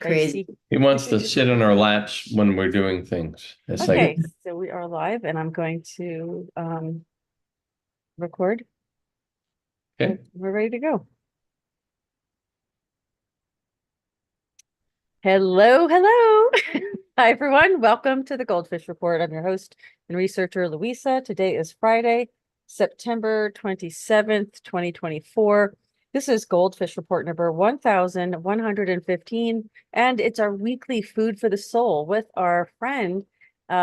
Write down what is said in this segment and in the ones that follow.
crazy. He wants to sit on our laps when we're doing things. It's like, Okay, so we are live and I'm going to record. okay. We're ready to go. Hello, hello. Hi, everyone. Welcome to the GoldFish Report. I'm your host and researcher, Louisa. Today is Friday, September 27th, 2024. This is GoldFish Report number 1115, and it's our weekly food for the soul with our friend,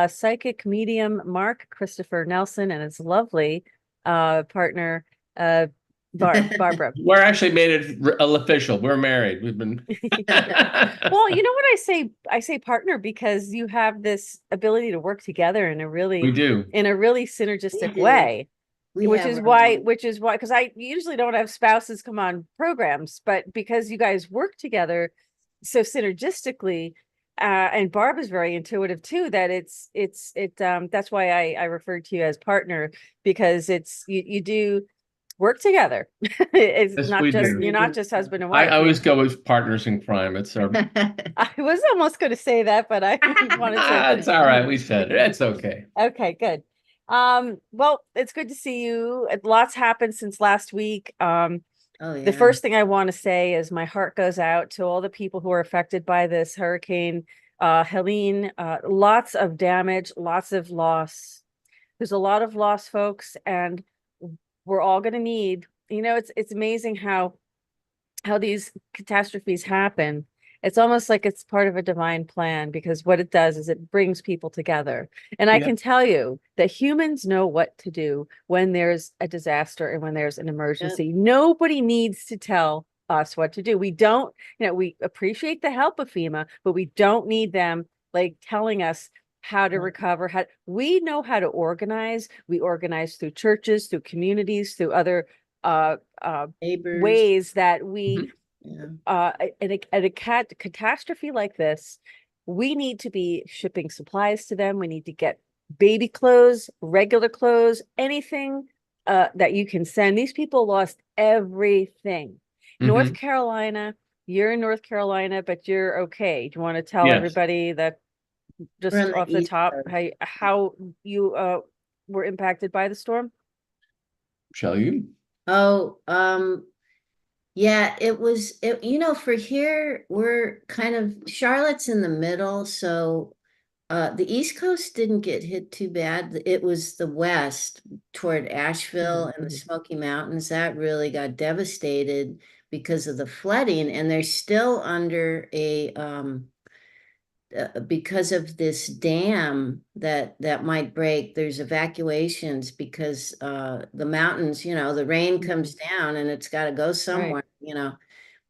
psychic medium Mark Christopher Nelson, and his lovely partner, Barbara. We're actually made it official. We're married. We've been. Well, you know what I say? I say partner because you have this ability to work together We do. in a really We synergistic do. way, We have our own. because I usually don't have spouses come on programs, but because you guys work together so synergistically, and Barb is very intuitive too, that that's why I referred to you as partner, because you do work together. It's Yes, not we just, do. you're not just husband and I wife. always go with partners in crime. It's our. I was almost going to say that, but I wanted to. It's all right. We said it. It's okay. Okay, good. Well, it's good to see you. Lots happened since last week. Oh The yeah. first thing I want to say is my heart goes out to all the people who are affected by this hurricane, Helene. Lots of damage, lots of loss. There's a lot of loss, folks, and we're all going to need, it's amazing how these catastrophes happen. It's almost like it's part of a divine plan, because what it does is it brings people together. And I Yeah. can tell you that humans know what to do when there's a disaster and when there's an emergency. Nobody needs to tell us what to do. We don't, we appreciate the help of FEMA, but we don't need them like telling us how to recover. We know how to organize. We organize through churches, through communities, through other Neighbors. ways that we Mhm. at a catastrophe like this, we need to be shipping supplies to them. We need to get baby clothes, regular clothes, anything that you can send. These people lost everything. North Mhm. Carolina, you're in North Carolina, but you're okay. Do you want to tell Yes. everybody that We're just on the off the East top Coast. how you were impacted by the storm? Shall you? Oh, yeah, for here, we're kind of Charlotte's in the middle, so the East Coast didn't get hit too bad. It was the West toward Asheville and the Mhm. Smoky Mountains that really got devastated because of the flooding, and they're still under a because of this dam that might break. There's evacuations because the mountains, the rain comes down and it's got to go Right. somewhere.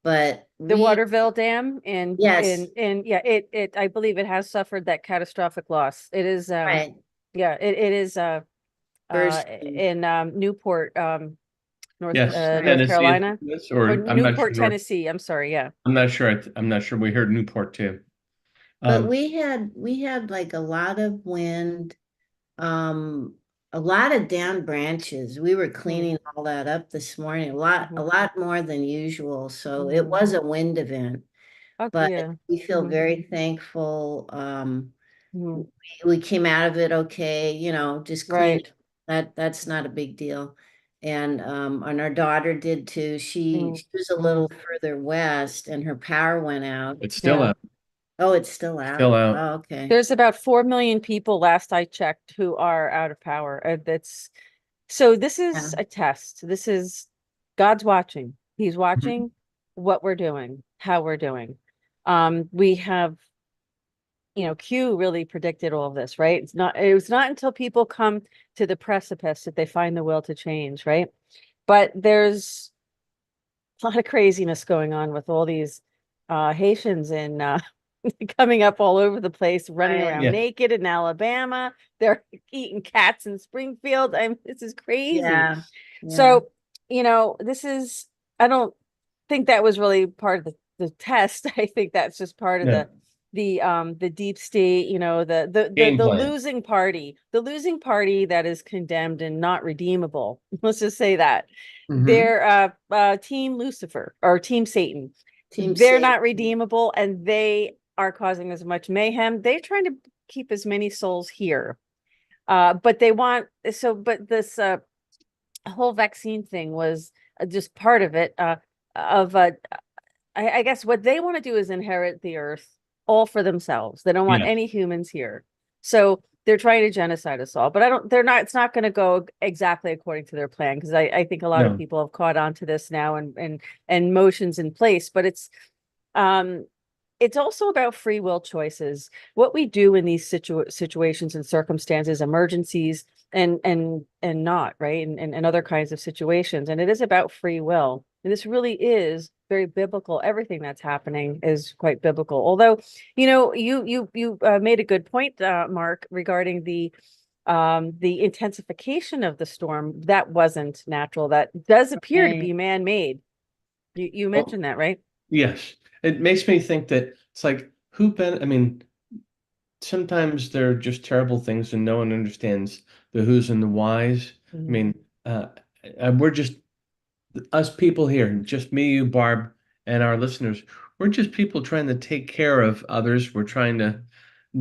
But The we, Waterville Dam yes, yeah, it I believe it has suffered that catastrophic loss. It is right, yeah, it is bursting, in Newport, Yes. right. North Tennessee is Carolina, this, or or I'm not Newport, sure. Tennessee. I'm sorry, yeah. I'm not sure. I'm not sure. We heard Newport too. But Um, we had like a lot of wind, um, a lot of down branches. We were Mm, cleaning all that up this morning, a mhm, lot more than usual. So it mhm. was a wind event. Okay, But yeah. we feel Mhm, very thankful. mhm. We came out of it okay, just cleaned. Right. That's not a big deal. And our daughter did too. She Mm, she was a little mhm. further west and her power went out. it's still Yeah. out. Oh, it's still Still out. out. Oh, okay. There's about 4 million people last I checked who are out of power. That's So this Yeah. is a test. This is God's watching. He's Mhm. watching what we're doing, how we're doing. We have, Q really predicted all of this, right? It was not until people come to the precipice that they find the will to change, right? But there's a lot of craziness going on with all these Haitians in coming up all over the place, running Right. around Yes. naked in Alabama. They're eating cats in Springfield. This is crazy. Yeah. Yeah. So, this is, I don't think that was really part of the test. I think that's just part of Yeah. the deep state, Game plan. the losing party that is condemned and not redeemable. Let's just say that. Hmm. They're Team Lucifer or Team Satan. Team they're safe. not redeemable and they are causing as much mayhem. They're trying to keep as many souls here. But they want, but this whole vaccine thing was just part of it. Of I guess what they want to do is inherit the earth all for themselves. They don't want Yeah. any humans here. So they're trying to genocide us all. But they're not, it's not going to go exactly according to their plan, because I think a lot of No. people have caught on to this now and motions in place. But it's also about free will choices. What we do in these situations and circumstances, emergencies, and not, right, and other kinds of situations. And it is about free will. And this really is very biblical. Everything that's happening is quite biblical. Although, you made a good point, Mark, regarding the intensification of the storm. That wasn't natural. That does appear to be man-made. You Well, mentioned that, right? yes. It makes me think that it's like, I mean, sometimes there are just terrible things and no one understands the who's and the whys. I mean, uh, we're just us people here, just me, you, Barb, and our listeners. We're just people trying to take care of others. We're trying to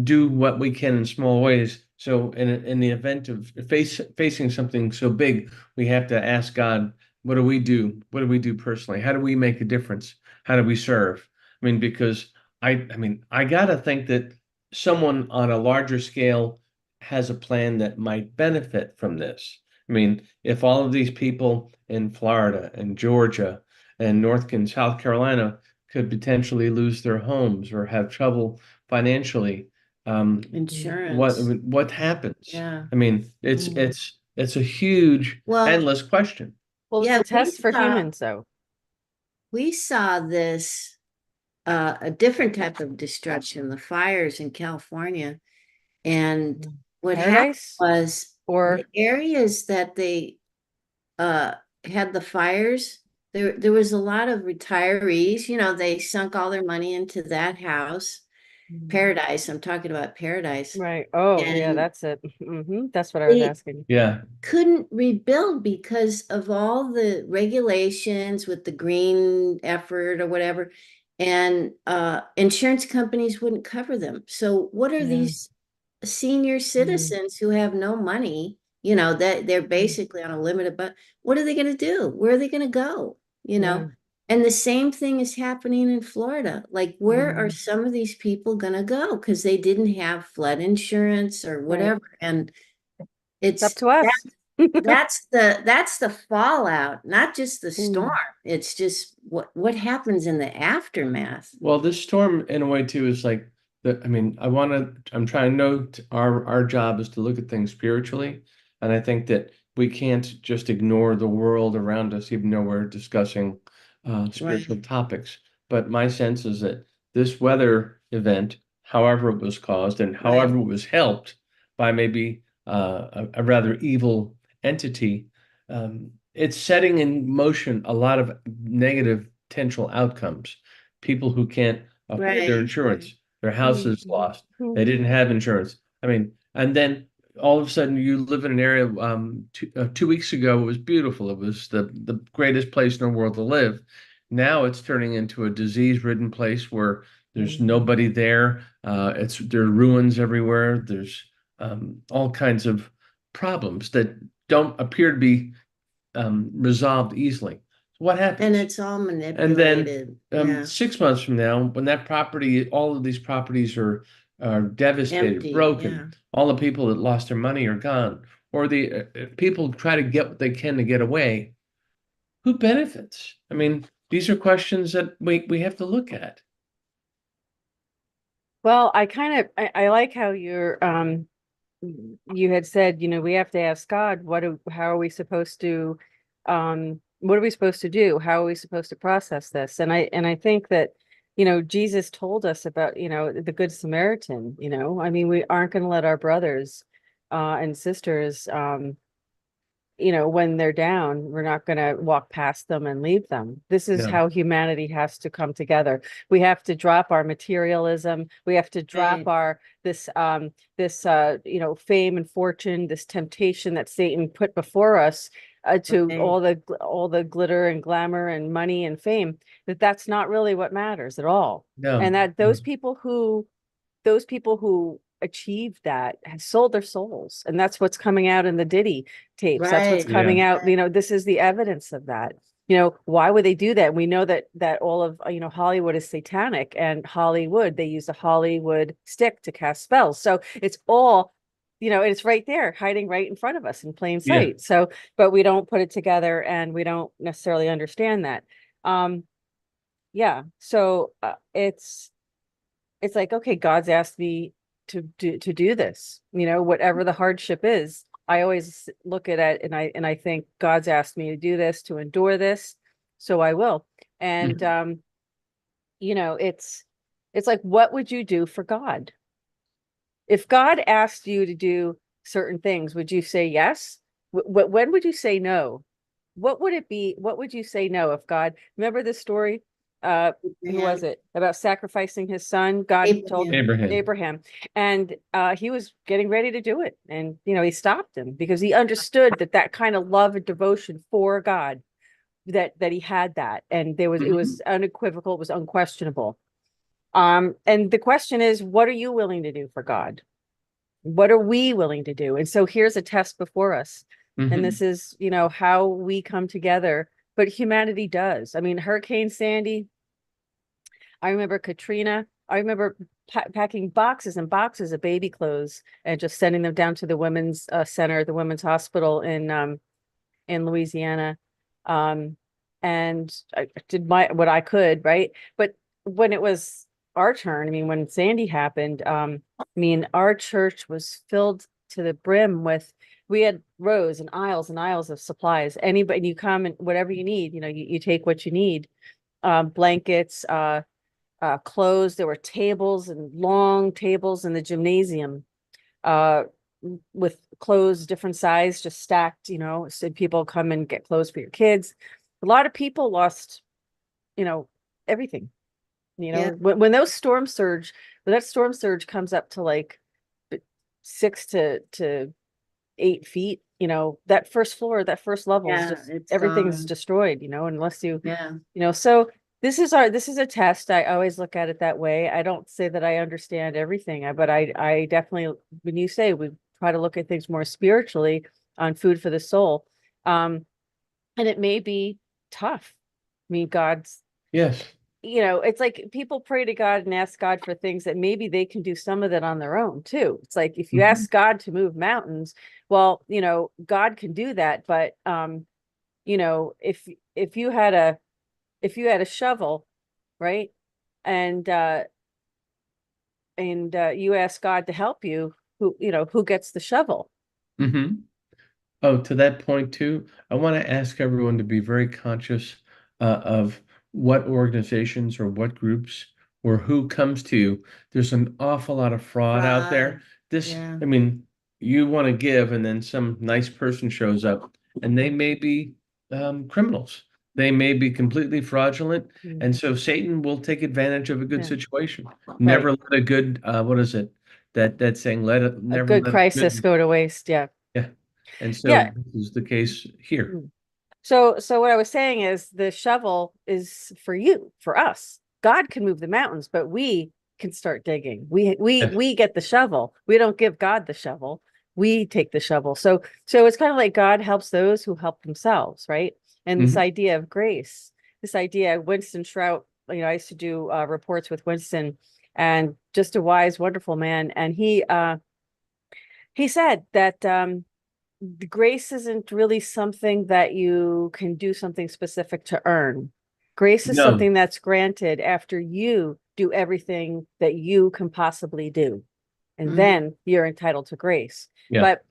do what we can in small ways. So in the event of facing something so big, we have to ask God, what do we do? What do we do personally? How do we make a difference? How do we serve? I mean, because I gotta think that someone on a larger scale has a plan that might benefit from this. I mean, if all of these people in Florida and Georgia and North and South Carolina could potentially lose their homes or have trouble financially, Insurance. what happens? Yeah. I mean, it's a huge, Well, endless question. Well, it's yeah, a test for humans, though. we saw this a different type of destruction, the fires in California. And what happened Paradise was or the areas that they uh had the fires, there was a lot of retirees, they sunk all their money into that house. Paradise, I'm talking about Paradise. right. Oh, yeah, And that's it. That's what I was they asking. Yeah. couldn't rebuild because of all the regulations with the green effort or whatever. And insurance companies wouldn't cover them. So what are Yeah. these senior citizens who have no money, that they're basically on a limited, but what are they going to do? Where are they going to go? You Yeah. know, and the same thing is happening in Florida. Like, where are Mhm. some of these people going to go? Because they didn't have flood insurance or Right. whatever. And It's up it's to us. that's the fallout, not just the storm. Mm. It's just what happens in the aftermath. Well, this storm in a way too is like I mean, I'm trying to note our job is to look at things spiritually. And I think that we can't just ignore the world around us, even though we're discussing spiritual Right. topics. But my sense is that this weather event, however it was caused and Right. however it was helped by maybe a rather evil entity, it's setting in motion a lot of negative potential outcomes. People who can't afford their Right. insurance, their house is Mhm. lost, they didn't have insurance. I mean, and then all of a sudden you live in an area. 2 weeks ago, it was beautiful. It was the greatest place in the world to live. Now it's turning into a disease-ridden place where there's nobody there. There are ruins everywhere. There's all kinds of problems that don't appear to be resolved easily. So what And happens? it's all And then manipulated. Yeah. 6 months from now, when that property, all of these properties are devastated, Empty. broken, Yeah. all the people that lost their money are gone, or the people try to get what they can to get away. Who benefits? I mean, these are questions that we have to look at. Well, I like how you had said, we have to ask God, how are we supposed to, what are we supposed to do? How are we supposed to process this? And I think that, Jesus told us about, the Good Samaritan, I mean, we aren't going to let our brothers, and sisters, when they're down, we're not going to walk past them and leave them. This is No, how humanity has to come together. We have to drop our materialism. We have to drop Right. our this fame and fortune, this temptation that Satan put before us. to Right. all the glitter and glamour and money and fame, that's not really what matters at all. And No. that those people who achieved that have sold their souls, and that's what's coming out in the Diddy tapes. That's what's Right. coming Yeah. out. You know, this is the evidence of that. You know, why would they do that? We know that all of, you know, Hollywood is satanic, and Hollywood, they use a Hollywood stick to cast spells. So it's all, you know, it's right there, hiding right in front of us in plain Yeah. sight. So, but we don't put it together, and we don't necessarily understand that. Yeah. So it's like, okay, God's asked me to do this, you know, whatever the hardship is. I always look at it, and I think God's asked me to do this, to endure this, so I will. And Mhm. you know, it's like, what would you do for God? If God asked you to do certain things, would you say yes? When would you say no? What would it be? What would you say no if God, remember this story? Who was Abraham. it? About sacrificing his son. God told Abraham. Abraham. Abraham, and he was getting ready to do it. And, you know, he stopped him because he understood that kind of love and devotion for God, that he had that. And it was Mhm. unequivocal, it was unquestionable. And the question is, what are you willing to do for God? What are we willing to do? And so here's a test before us. And Mhm. this is, you know, how we come together, but humanity does. I mean, Hurricane Sandy, I remember Katrina, I remember packing boxes and boxes of baby clothes and just sending them down to the women's center, the women's hospital in Louisiana. Um, and I did what I could, right? But when it was our turn, I mean, when Sandy happened, I mean, our church was filled to the brim with, we had rows and aisles of supplies. Anybody, you come and whatever you need, you know, you take what you need. Blankets, clothes, there were tables and long tables in the gymnasium, uh, with clothes different size, just stacked, you know, so people come and get clothes for your kids. A lot of people lost, you know, everything. You know, Yeah. when those storm surge, when that storm surge comes up to like 6 to 8 feet, you know, that first floor, that first level is Yeah. just, It's everything's gone. destroyed, you know, unless Yeah. you know, so this is a test. I always look at it that way. I don't say that I understand everything, but I definitely, when you say we try to look at things more spiritually on food for the soul, um, and it may be tough. I mean, God's, Yes. you know, it's like people pray to God and ask God for things that maybe they can do some of that on their own too. It's like, if you Mhm. ask God to move mountains, well, you know, God can do that, but you know, if you had a if you had a shovel, right? And you ask God to help you, who, you know, who gets the shovel? Mhm. Oh, to that point too, I want to ask everyone to be very conscious of what organizations or what groups or who comes to you. There's an awful lot of fraud out there. Fraud. This, Yeah. I mean, you want to give, and then some nice person shows up, and they may be criminals. They may be completely fraudulent, and Mhm. so Satan will take advantage of a good Yeah, situation. right. Never let a good, what is it? That saying, A never good let a crisis good, go to waste. Yeah. yeah. And Yeah. so this is the case here. Mm. So what I was saying is the shovel is for you, for us. God can move the mountains, but we can start digging. Yes. We get the shovel. We don't give God the shovel. We take the shovel. So it's kind of like God helps those who help themselves, right? And this Mhm. idea of grace, this idea, Winston Trout, you know, I used to do reports with Winston, and just a wise, wonderful man. And he said that the grace isn't really something that you can do something specific to earn. Grace is No. something that's granted after you do everything that you can possibly do. And Mhm. then you're entitled to grace. Yeah. But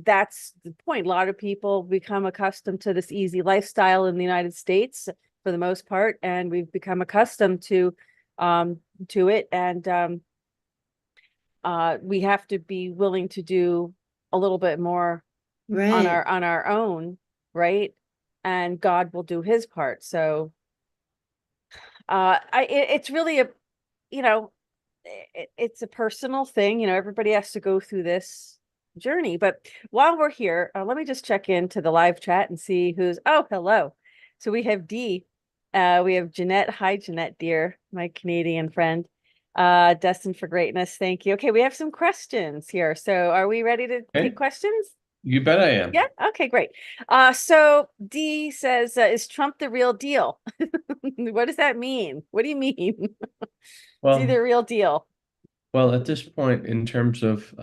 that's the point. A lot of people become accustomed to this easy lifestyle in the United States for the most part, and we've become accustomed to it. And we have to be willing to do a little bit more Right. on our own, right? And God will do his part. So it's really a, you know, it's a personal thing. You know, everybody has to go through this. journey. But while we're here, let me just check into the live chat and see who's, oh, hello. So we have Dee. We have Jeanette. Hi, Jeanette, dear, my Canadian friend. Destined for greatness. Thank you. Okay, we have some questions here. So are we ready to Okay. take questions? You bet I am. Yeah. Okay, great. So Dee says, is Trump the real deal? What does that mean? What do you mean? Is he Well, the real deal? well, at this point, in terms of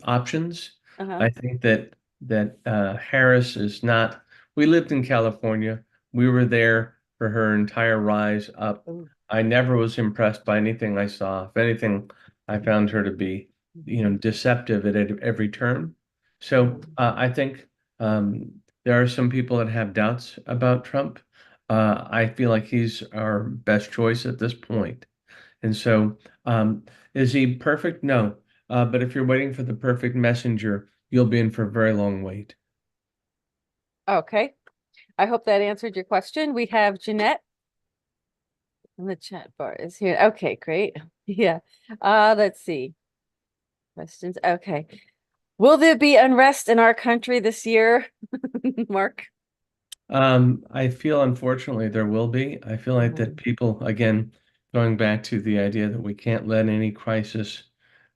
options, Uh-huh. I think that Harris is not. We lived in California. We were there for her entire rise up. Ooh. I never was impressed by anything I saw. If anything, I found her to be, deceptive at every turn. So I think there are some people that have doubts about Trump. I feel like he's our best choice at this point. And so, is he perfect? No. But if you're waiting for the perfect messenger, you'll be in for a very long wait. Okay. I hope that answered your question. We have Jeanette in the chat bar is here. Okay, great. Yeah. Let's see. Questions. Okay. Will there be unrest in our country this year? Mark. I feel unfortunately there will be. I feel like that people, again, going back to the idea that we can't let any crisis,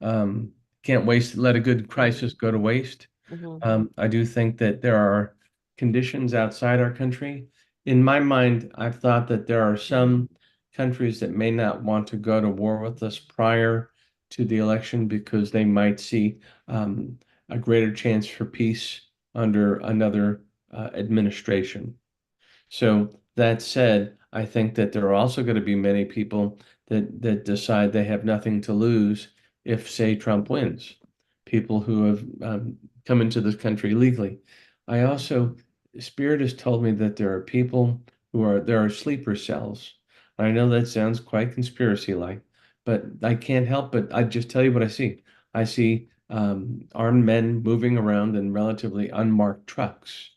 can't let a good crisis go to waste. Mhm. I do think that there are conditions outside our country. In my mind, I've thought that there are some countries that may not want to go to war with us prior to the election because they might see a greater chance for peace under another administration. So that said, I think that there are also going to be many people that decide they have nothing to lose if, say, Trump wins. People who have come into this country legally. I also, Spirit has told me that there are sleeper cells. I know that sounds quite conspiracy-like, but I can't help but I just tell you what I see. I see armed men moving around in relatively unmarked trucks.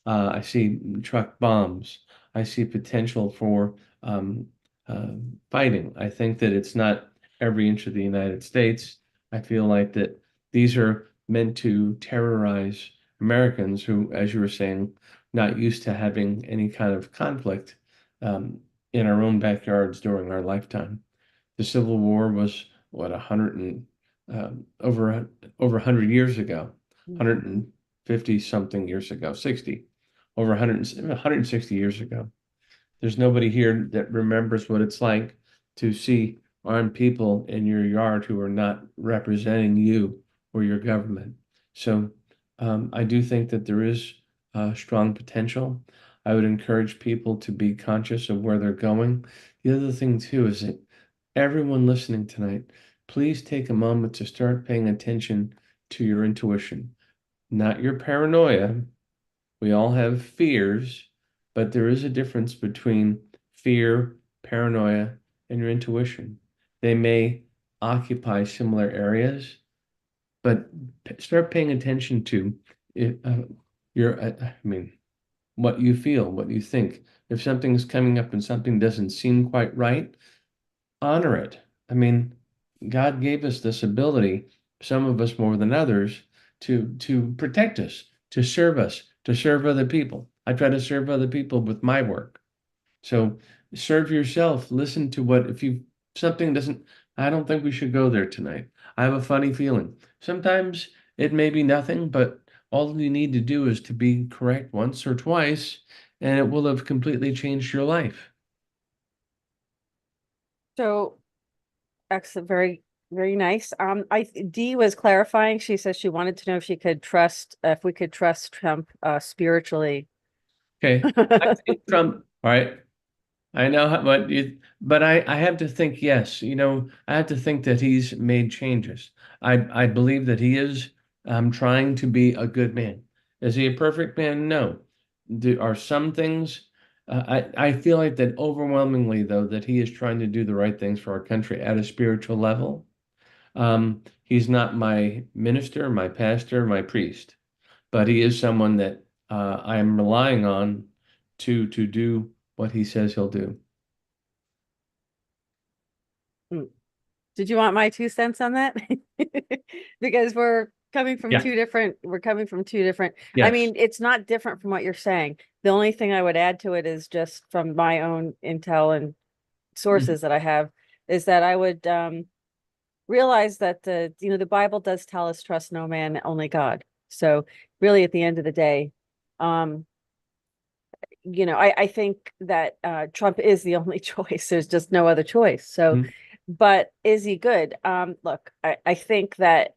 I see truck bombs. I see potential for um, uh, fighting. I think that it's not every inch of the United States. I feel like that these are meant to terrorize Americans who, as you were saying, not used to having any kind of conflict um, in our own backyards during our lifetime. The Civil War was what 100 and over 100 years ago, 150 something years ago, 60, over 160 years ago. There's nobody here that remembers what it's like to see armed people in your yard who are not representing you or your government. So I do think that there is strong potential. I would encourage people to be conscious of where they're going. The other thing too is that everyone listening tonight, please take a moment to start paying attention to your intuition, not your paranoia. We all have fears, but there is a difference between fear, paranoia, and your intuition. They may occupy similar areas, but start paying attention to it, I mean, what you feel, what you think. If something's coming up and something doesn't seem quite right, honor it. I mean, God gave us this ability, some of us more than others, to protect us, to serve other people. I try to serve other people with my work. So serve yourself. Listen to what if you something doesn't I don't think we should go there tonight. I have a funny feeling. Sometimes it may be nothing, but all you need to do is to be correct once or twice, and it will have completely changed your life. So excellent, very, very nice. Dee was clarifying. She says she wanted to know if she could trust, if we could trust Trump spiritually. Okay. I think Trump, all right. I know what you, but I have to think, yes, I have to think that he's made changes. I believe that he is trying to be a good man. Is he a perfect man? No. Are some things, I feel like that overwhelmingly, though, that he is trying to do the right things for our country at a spiritual level. He's not my minister, my pastor, my priest, but he is someone that I am relying on to do what he says he'll do. Mm. Did you want my 2 cents on that? Because we're coming from Yeah. two different, we're coming from two different, I Yes. mean, it's not different from what you're saying. The only thing I would add to it is just from my own intel and sources that I have is that I would realize that the Bible does tell us trust no man, only God. So really at the end of the day, um, I think that Trump is the only choice. There's just no other choice. So, Mhm. but is he good? Look, I think that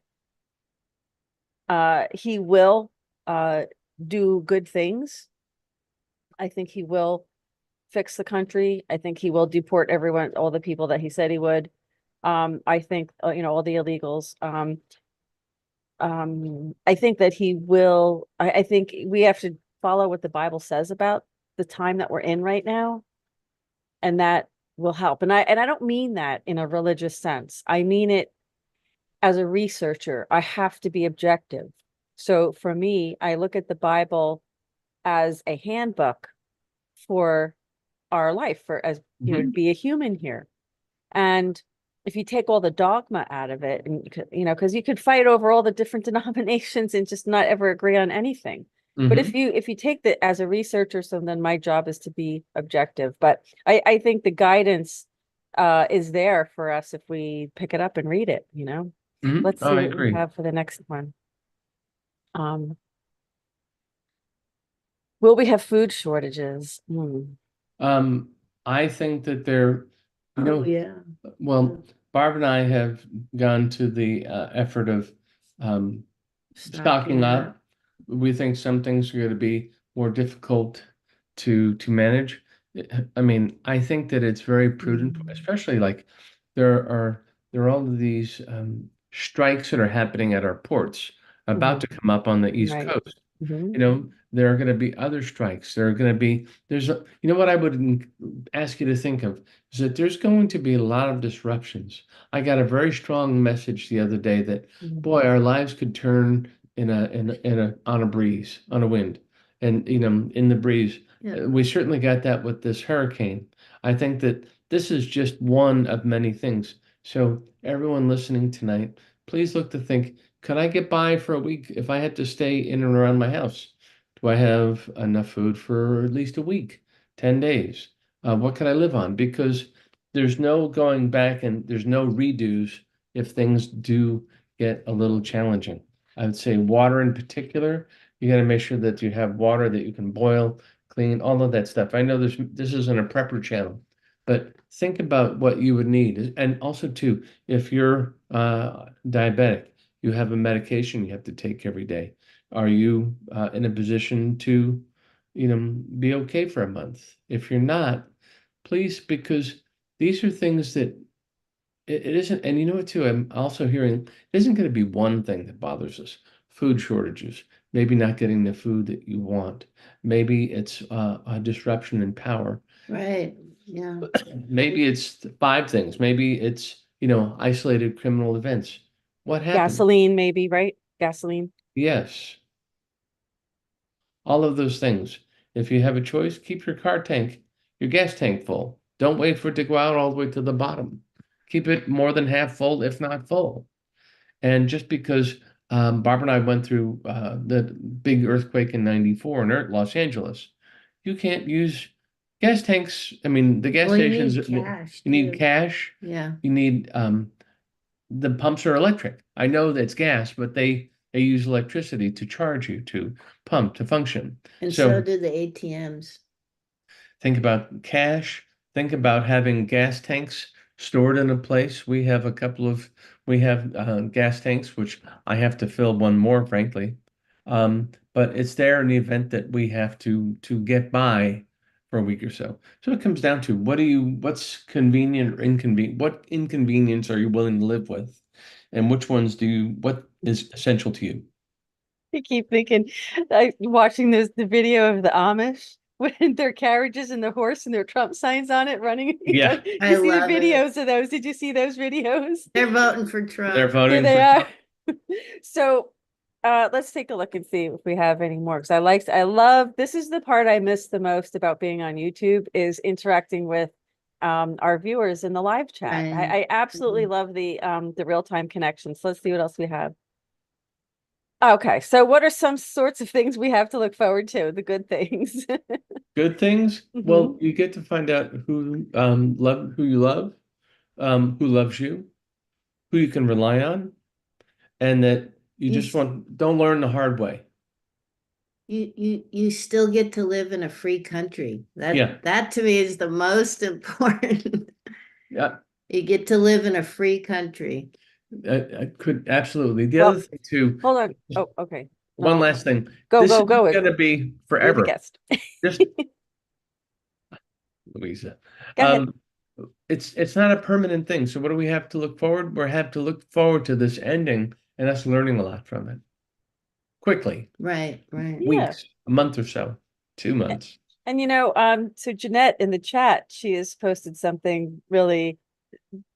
he will do good things. I think he will fix the country. I think he will deport everyone, all the people that he said he would. I think all the illegals. I think that he will. I think we have to follow what the Bible says about the time that we're in right now, and that will help. And I don't mean that in a religious sense. I mean it as a researcher. I have to be objective. So for me, I look at the Bible as a handbook for our life, for as to be a human here. And if you take all the dogma out of it, and because you could fight over all the different denominations and just not ever agree on anything. But if you take that as a researcher, so then my job is to be objective. But I think the guidance is there for us if we pick it up and read it, Let's Oh, see I what we agree. have for the next one. Will we have food shortages? Um, I think that they're, you Oh, know, yeah. well, Barb and I have gone to the effort of stocking up. We think some things are going to be more difficult to manage. I mean, I think that it's very prudent, especially like there are all of these strikes that are happening at our ports about to come up on the East Right. Coast. Mhm. There are going to be other strikes. There are going to be, what I would ask you to think of is that there's going to be a lot of disruptions. I got a very strong message the other day that, boy, our lives could turn on a breeze, on a wind, and, in the breeze. Yeah. We certainly got that with this hurricane. I think that this is just one of many things. So everyone listening tonight, please look to think, could I get by for a week if I had to stay in and around my house? Do I have enough food for at least a week, 10 days? What can I live on? Because there's no going back and there's no redos if things do get a little challenging. I would say water in particular, you got to make sure that you have water that you can boil, clean, all of that stuff. I know this isn't a prepper channel, but think about what you would need. And also too, if you're diabetic, you have a medication you have to take every day. Are you in a position to, be okay for a month? If you're not, please, because these are things that it isn't. And you know what, too? I'm also hearing it isn't going to be one thing that bothers us. Food shortages, maybe not getting the food that you want. Maybe it's a disruption in power. Right. Yeah. Maybe it's five things. Maybe it's, isolated criminal events. What happened? Gasoline, maybe, right? Gasoline. Yes. All of those things. If you have a choice, keep your gas tank full. Don't wait for it to go out all the way to the bottom. Keep it more than half full, if not full. And just because Barbara and I went through the big earthquake in '94 in Los Angeles, you can't use gas tanks. I mean, the gas Well, you stations, need cash you need too. cash. Yeah. You need the pumps are electric. I know that's gas, but they use electricity to charge you to pump to function. And so So do the ATMs. think about cash. Think about having gas tanks stored in a place. We have gas tanks, which I have to fill one more, frankly. But it's there in the event that we have to get by for a week or so. So it comes down to what's convenient or inconvenient, what inconvenience are you willing to live with? And what is essential to you? I keep thinking, watching the video of the Amish with their carriages and the horse and their Trump signs on it running. Yeah, I You see the love it. videos of those? Did you see those videos? They're voting for they're Trump. Here voting they for are. Trump. So let's take a look and see if we have any more. Because I love, this is the part I miss the most about being on YouTube is interacting with our viewers in the live chat. Right. I absolutely love the real-time connections. Let's see what else we have. Okay, so what are some sorts of things we have to look forward to? The good things. Good things? Mhm. Well, you get to find out who you love, who loves you, who you can rely on, and that you You just s- don't learn the hard way. you still get to live in a free country. Yeah. That to me is the most important. Yeah. You get to live in a free country. I could absolutely. The other Well, thing too, hold on. just Oh, okay. one No, last thing. go, This go, isn't go. going to be You're the forever. guest. Just Louisa. Go ahead. Um, it's not a permanent thing. So what do we have to look forward? We have to look forward to this ending and us learning a lot from it quickly, Right, right. Yeah. weeks, a month or so, 2 months. And so Jeanette in the chat, she has posted something really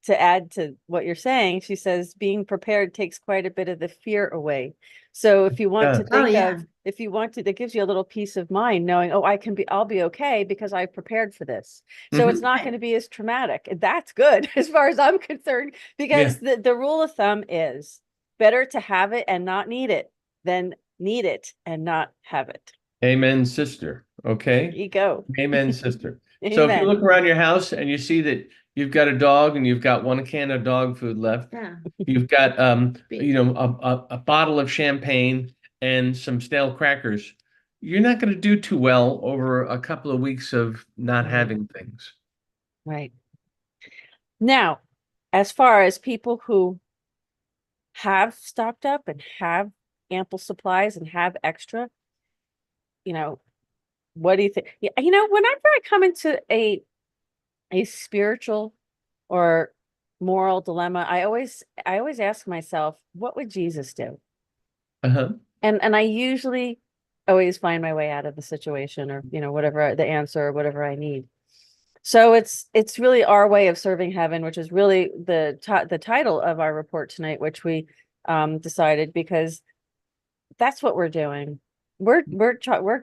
to add to what you're saying. She says being prepared takes quite a bit of the fear away. So if you want to Yeah. Oh, think yeah. of, if you want to, that gives you a little peace of mind knowing, oh, I'll be okay because I've prepared for this. So it's Mhm. not going to be as traumatic. And that's good as far as I'm concerned, Yeah. because the rule of thumb is better to have it and not need it than need it and not have it. Amen, sister. There Okay. you go. Amen, sister. So if you Amen. look around your house and you see that you've got a dog and you've got one can of dog food left, Yeah. you've got Be- a bottle of champagne and some stale crackers, you're not going to do too well over a couple of weeks of not Right. having things. Right. Now, as far as people who have stocked up and have ample supplies and have extra, you know, what do you think? Yeah, whenever I come into a spiritual or moral dilemma, I always ask myself, what would Jesus do? Uh-huh. And I usually always find my way out of the situation, or whatever the answer or whatever I need. So it's really our way of serving heaven, which is really the title of our report tonight, which we decided, because that's what we're doing. We're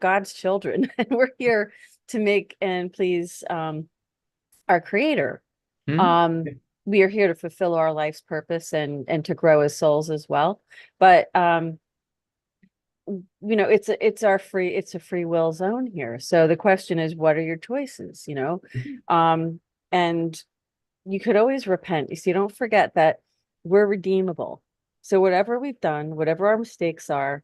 God's children, and we're here to make and please our Creator. Hmm? Um, we are here to fulfill our life's purpose and to grow as souls as well. But it's a free will zone here. So the question is, what are your choices? Um, and you could always repent. You see, don't forget that we're redeemable. So whatever we've done, whatever our mistakes are,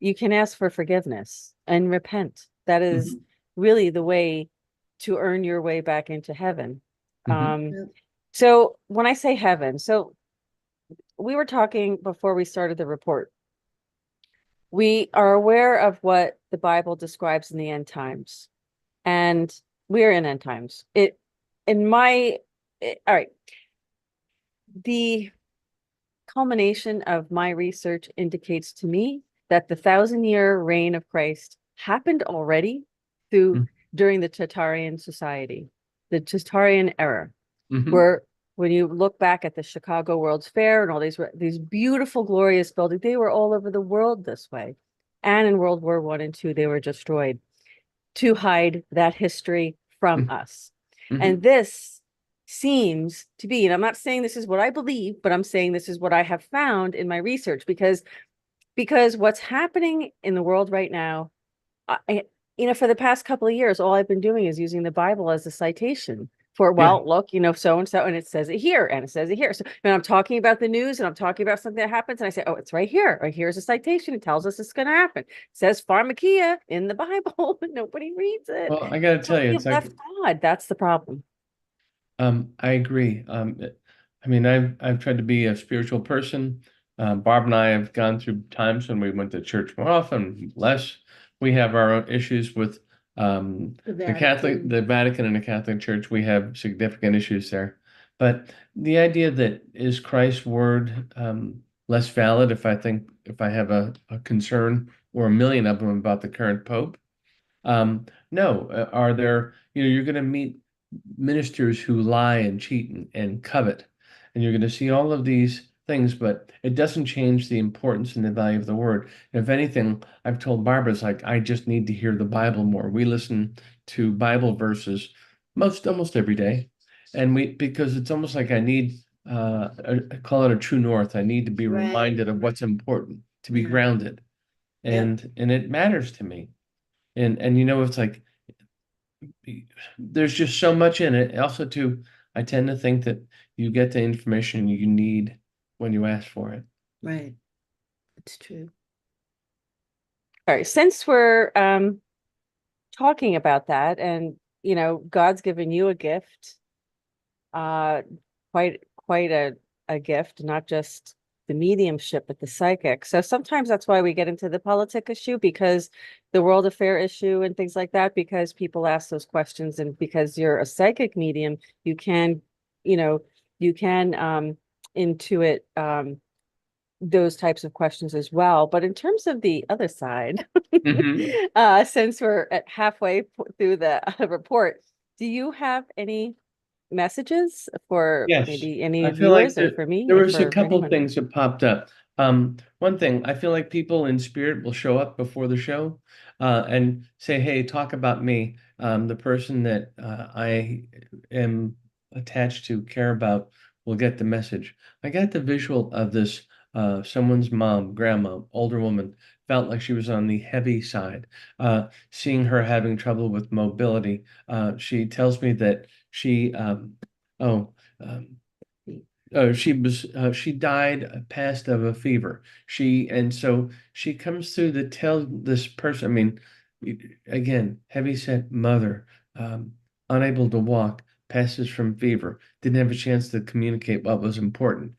you can ask for forgiveness and repent. That is Mhm. really the way to earn your way back into heaven. Mhm. So when I say heaven, so we were talking before we started the report. We are aware of what the Bible describes in the end times, and we're in end times. All right. The culmination of my research indicates to me that the 1,000-year reign of Christ happened already Mhm. during the Tatarian society, the Tatarian era, Mhm. where when you look back at the Chicago World's Fair and all these beautiful, glorious buildings, they were all over the world this way. And in World War I and II, they were destroyed to hide that history from Mhm. us. And Mhm. this seems to be, and I'm not saying this is what I believe, but I'm saying this is what I have found in my research, because what's happening in the world right now, for the past couple of years, all I've been doing is using the Bible as a citation for, Yeah. well, look, so and so, and it says it here, and it says it here. So when I'm talking about the news and I'm talking about something that happens, and I say, oh, it's right here, or here's a citation. It tells us it's going to happen. It says pharmakia in the Bible, but nobody reads it. Well, I got to So tell you, we it's like left God. That's the problem. I agree. I mean, I've tried to be a spiritual person. Barb and I have gone through times when we went to church more often, less. We have our own issues with The the Vatican and the Catholic Church. We have significant issues there. But the idea that is Christ's word less valid if I have a concern or a million of them about the current Pope. No, are there, you're going to meet ministers who lie and cheat and covet, and you're going to see all of these things, but it doesn't change the importance and the value of the word. If anything, I've told Barbara, it's like, I just need to hear the Bible more. We listen to Bible verses almost every day. And because it's almost like I need, call it a true north. I need to be Right. reminded of what's important to be Yeah. grounded. And it matters to me. And it's like there's just so much in it. Also, too, I tend to think that you get the information you need when you ask for it. Right. It's true. All right, since we're talking about that, and God's given you a gift, uh quite a gift, not just the mediumship, but the psychic. So sometimes that's why we get into the politic issue, because the world affair issue and things like that, because people ask those questions, and because you're a psychic medium, you can, you can intuit those types of questions as well. But in terms of the other side, Mhm. since we're at halfway through the report, do you have any messages for Yes, maybe any I feel like viewers, or for me, there or was a for couple anyone? things that popped up. One thing, I feel like people in spirit will show up before the show, and say, "Hey, talk about me." The person that I am attached to, care about, will get the message. I got the visual of this. Someone's mom, grandma, older woman, felt like she was on the heavy side. Seeing her having trouble with mobility, she tells me that she Oh, um, she died, passed of a fever. And so she comes through to tell this person. I mean, again, heavyset mother, um, unable to walk, passes from fever, didn't have a chance to communicate what was important.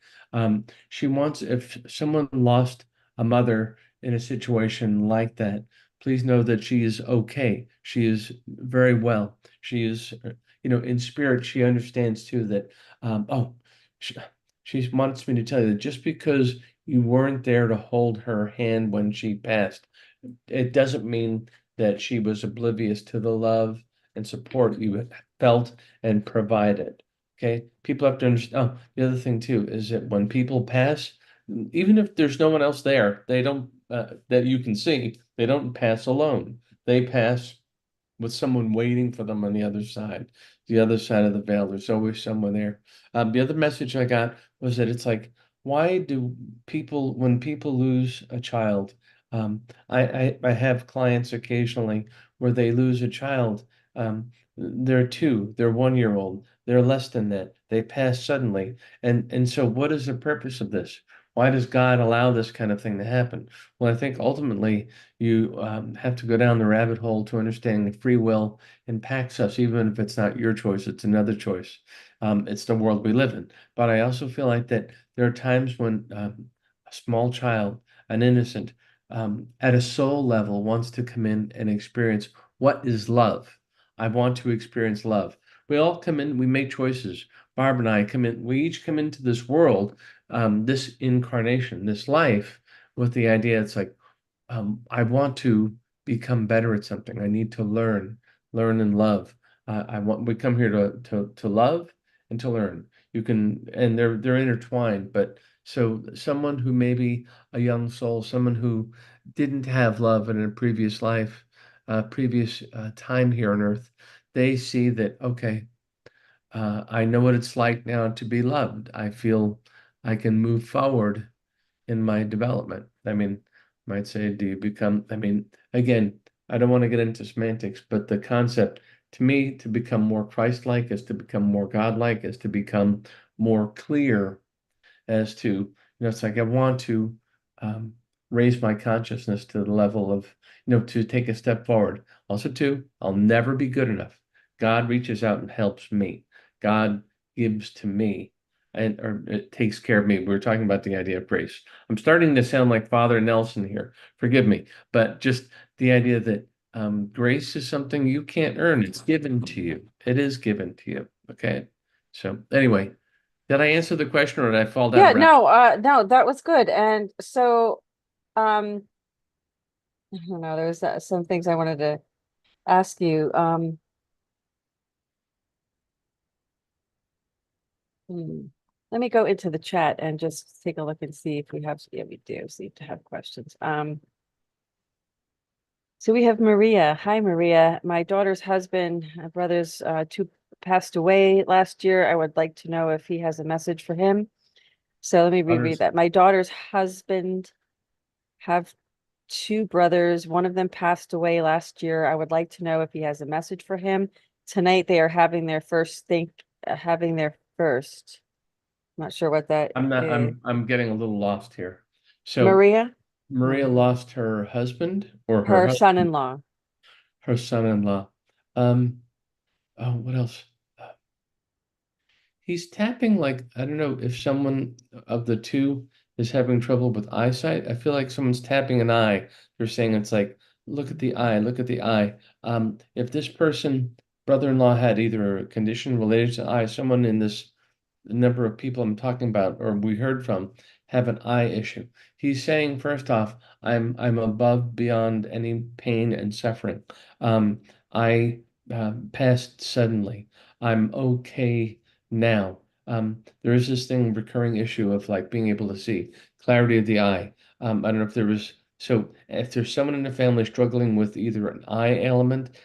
She wants, if someone lost a mother in a situation like that, please know that she is okay. She is very well. She is, in spirit, she understands too that, she, she wants me to tell you that just because you weren't there to hold her hand when she passed, it doesn't mean that she was oblivious to the love and support you felt and provided. Okay. People have to understand. Oh, the other thing too is that when people pass, even if there's no one else there, they don't, that you can see, they don't pass alone. They pass with someone waiting for them on the other side of the veil. There's always someone there. The other message I got was that it's like, why do people, when people lose a child, I have clients occasionally where they lose a child. They're two, they're 1 year old, they're less than that. They pass suddenly. And so what is the purpose of this? Why does God allow this kind of thing to happen? Well, I think ultimately you have to go down the rabbit hole to understanding the free will impacts us, even if it's not your choice, it's another choice. It's the world we live in. But I also feel like that there are times when a small child, an innocent, at a soul level, wants to come in and experience what is love. I want to experience love. We all come in, we make choices. Barb and I come in, we each come into this world, this incarnation, this life, with the idea it's like, I want to become better at something. I need to learn and love. We come here to love and to learn. You can, and they're intertwined. But so someone who may be a young soul, someone who didn't have love in a previous life, previous time here on earth, they see that, okay, I know what it's like now to be loved. I feel I can move forward in my development. I mean, might say, do you become, I mean, again, I don't want to get into semantics, but the concept to me to become more Christ-like is to become more God-like, is to become more clear as to, it's like I want to um, raise my consciousness to the level of, to take a step forward. Also, too, I'll never be good enough. God reaches out and helps me. God gives to me and or it takes care of me. We were talking about the idea of grace. I'm starting to sound like Father Nelson here. Forgive me, but just the idea that grace is something you can't earn. It's given to you. It is given to you. Okay. So anyway, did I answer the question or did I fall down a Yeah, rabbit? no, that was good. And so, I don't know, there's some things I wanted to ask you. Hmm, let me go into the chat and just take a look and see if we have, yeah, we do seem to have questions. So we have Maria. Hi, Maria. My daughter's husband, my brother's two passed away last year. I would like to know if he has a message for him. So let me reread Others. that. My daughter's husband have two brothers. One of them passed away last year. I would like to know if he has a message for him. Tonight they are having their having their first. Not sure what that I'm not, is. I'm getting a little lost here. So Maria, Maria lost her husband or her her husband, son-in-law. her son-in-law. Um, oh, what else? He's tapping like, I don't know if someone of the two is having trouble with eyesight. I feel like someone's tapping an eye. They're saying it's like, look at the eye, look at the eye. If this person, brother-in-law, had either a condition related to eye, someone in this number of people I'm talking about or we heard from have an eye issue. He's saying, first off, I'm above beyond any pain and suffering. I passed suddenly. I'm okay now. There is this thing, recurring issue of like being able to see, clarity of the eye. I don't know if there was, so if there's someone in the family struggling with either an eye ailment,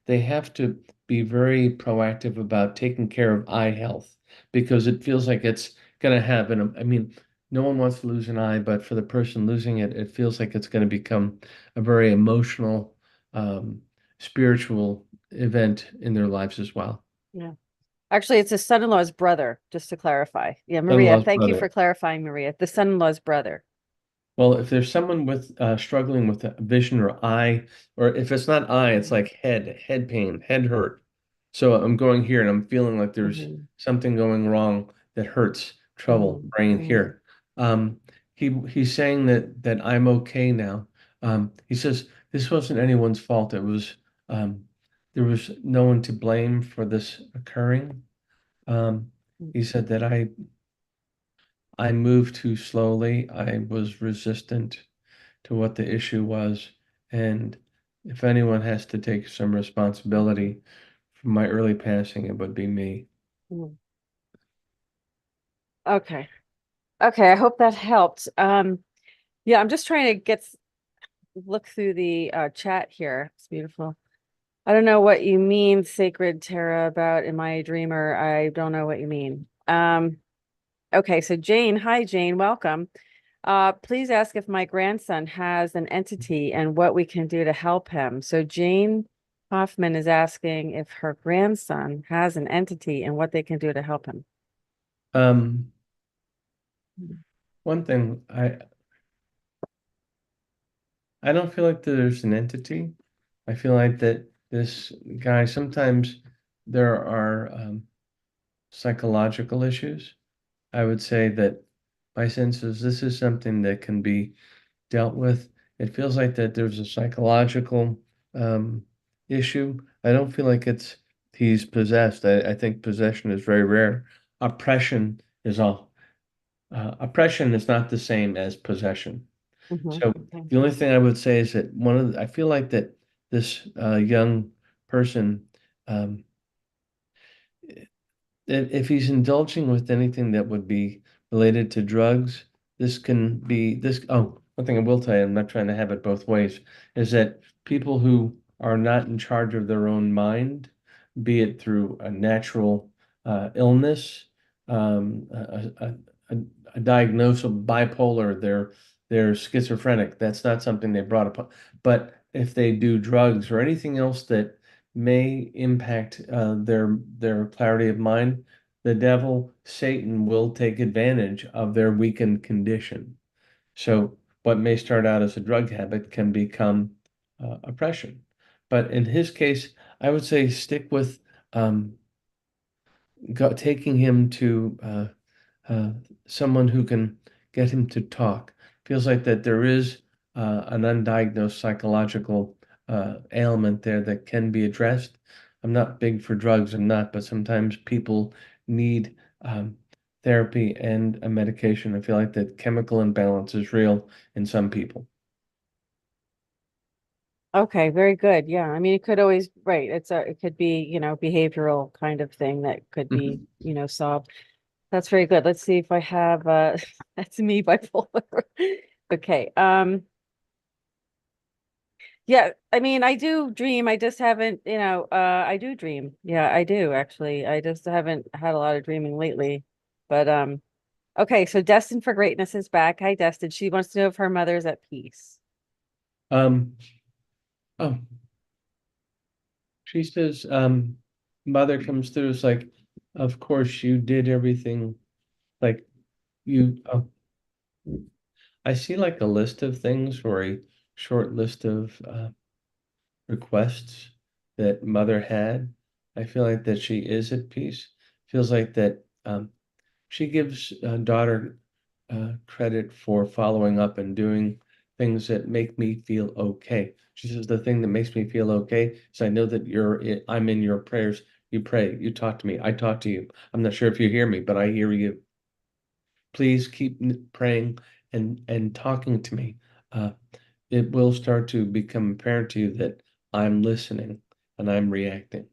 they have to be very proactive about taking care of eye health because it feels like it's going to happen. I mean, no one wants to lose an eye, but for the person losing it, it feels like it's going to become a very emotional, spiritual event in their lives as well. Yeah. Actually, it's his son-in-law's brother, just to clarify. Yeah, Maria, Son-in-law's thank you for brother. clarifying, Maria. The son-in-law's brother. Well, if there's someone with struggling with vision or eye, or if it's not eye, it's like head pain, head hurt. So I'm going here and I'm feeling like there's Mhm, something going wrong that hurts, trouble, mhm, brain mhm, here. He's saying that I'm okay now. He says this wasn't anyone's fault. It was there was no one to blame for this occurring. Um, he mhm. said that I moved too slowly. I was resistant to what the issue was. And if anyone has to take some responsibility for my early passing, it would be me. Mhm. Okay. Okay, I hope that helped. Yeah, I'm just trying to look through the chat here. It's beautiful. I don't know what you mean, Sacred Tara, about Am I a Dreamer? I don't know what you mean. Okay, so Jane, hi Jane, welcome. Please ask if my grandson has an entity and what we can do to help him. So Jane Hoffman is asking if her grandson has an entity and what they can do to help him. Um, Mhm. one thing, I don't feel like there's an entity. I feel like that this guy, sometimes there are psychological issues. I would say that my sense is this is something that can be dealt with. It feels like that there's a psychological issue. I don't feel like it's he's possessed. I think possession is very rare. Oppression is all. Oppression is not the same as possession. Mhm. So Okay. the only thing I would say is that I feel like that this young person, um, if he's indulging with anything that would be related to drugs, this can be this. Oh, one thing I will tell you, I'm not trying to have it both ways, is that people who are not in charge of their own mind, be it through a natural illness, um, a, a, a, a diagnosis of bipolar, they're schizophrenic. That's not something they brought upon. But if they do drugs or anything else that may impact their clarity of mind, the devil, Satan, will take advantage of their weakened condition. So what may start out as a drug habit can become oppression. But in his case, I would say stick with um, taking him to uh, someone who can get him to talk. Feels like that there is an undiagnosed psychological ailment there that can be addressed. I'm not big for drugs, I'm not, but sometimes people need therapy and a medication. I feel like that chemical imbalance is real in some people. Okay, very good. Yeah, I mean, it could always, right. It could be, behavioral kind of thing that could be, Mhm. solved. That's very good. Let's see if I have, that's me bipolar. Okay. Yeah, I mean, I do dream. I just haven't, I do dream. Yeah, I do actually. I just haven't had a lot of dreaming lately. But Okay, so Destined for Greatness is back. Hi, Destined. She wants to know if her mother's at peace. Um, oh, she says, mother comes through. It's like, of course you did everything. Like oh, I see like a list of things or a short list of requests that mother had. I feel like that she is at peace. Feels like that she gives daughter credit for following up and doing things that make me feel okay. She says the thing that makes me feel okay is I know that I'm in your prayers. You pray, you talk to me, I talk to you. I'm not sure if you hear me, but I hear you. Please keep praying and talking to me. Uh, it will start to become apparent to you that I'm listening and I'm reacting.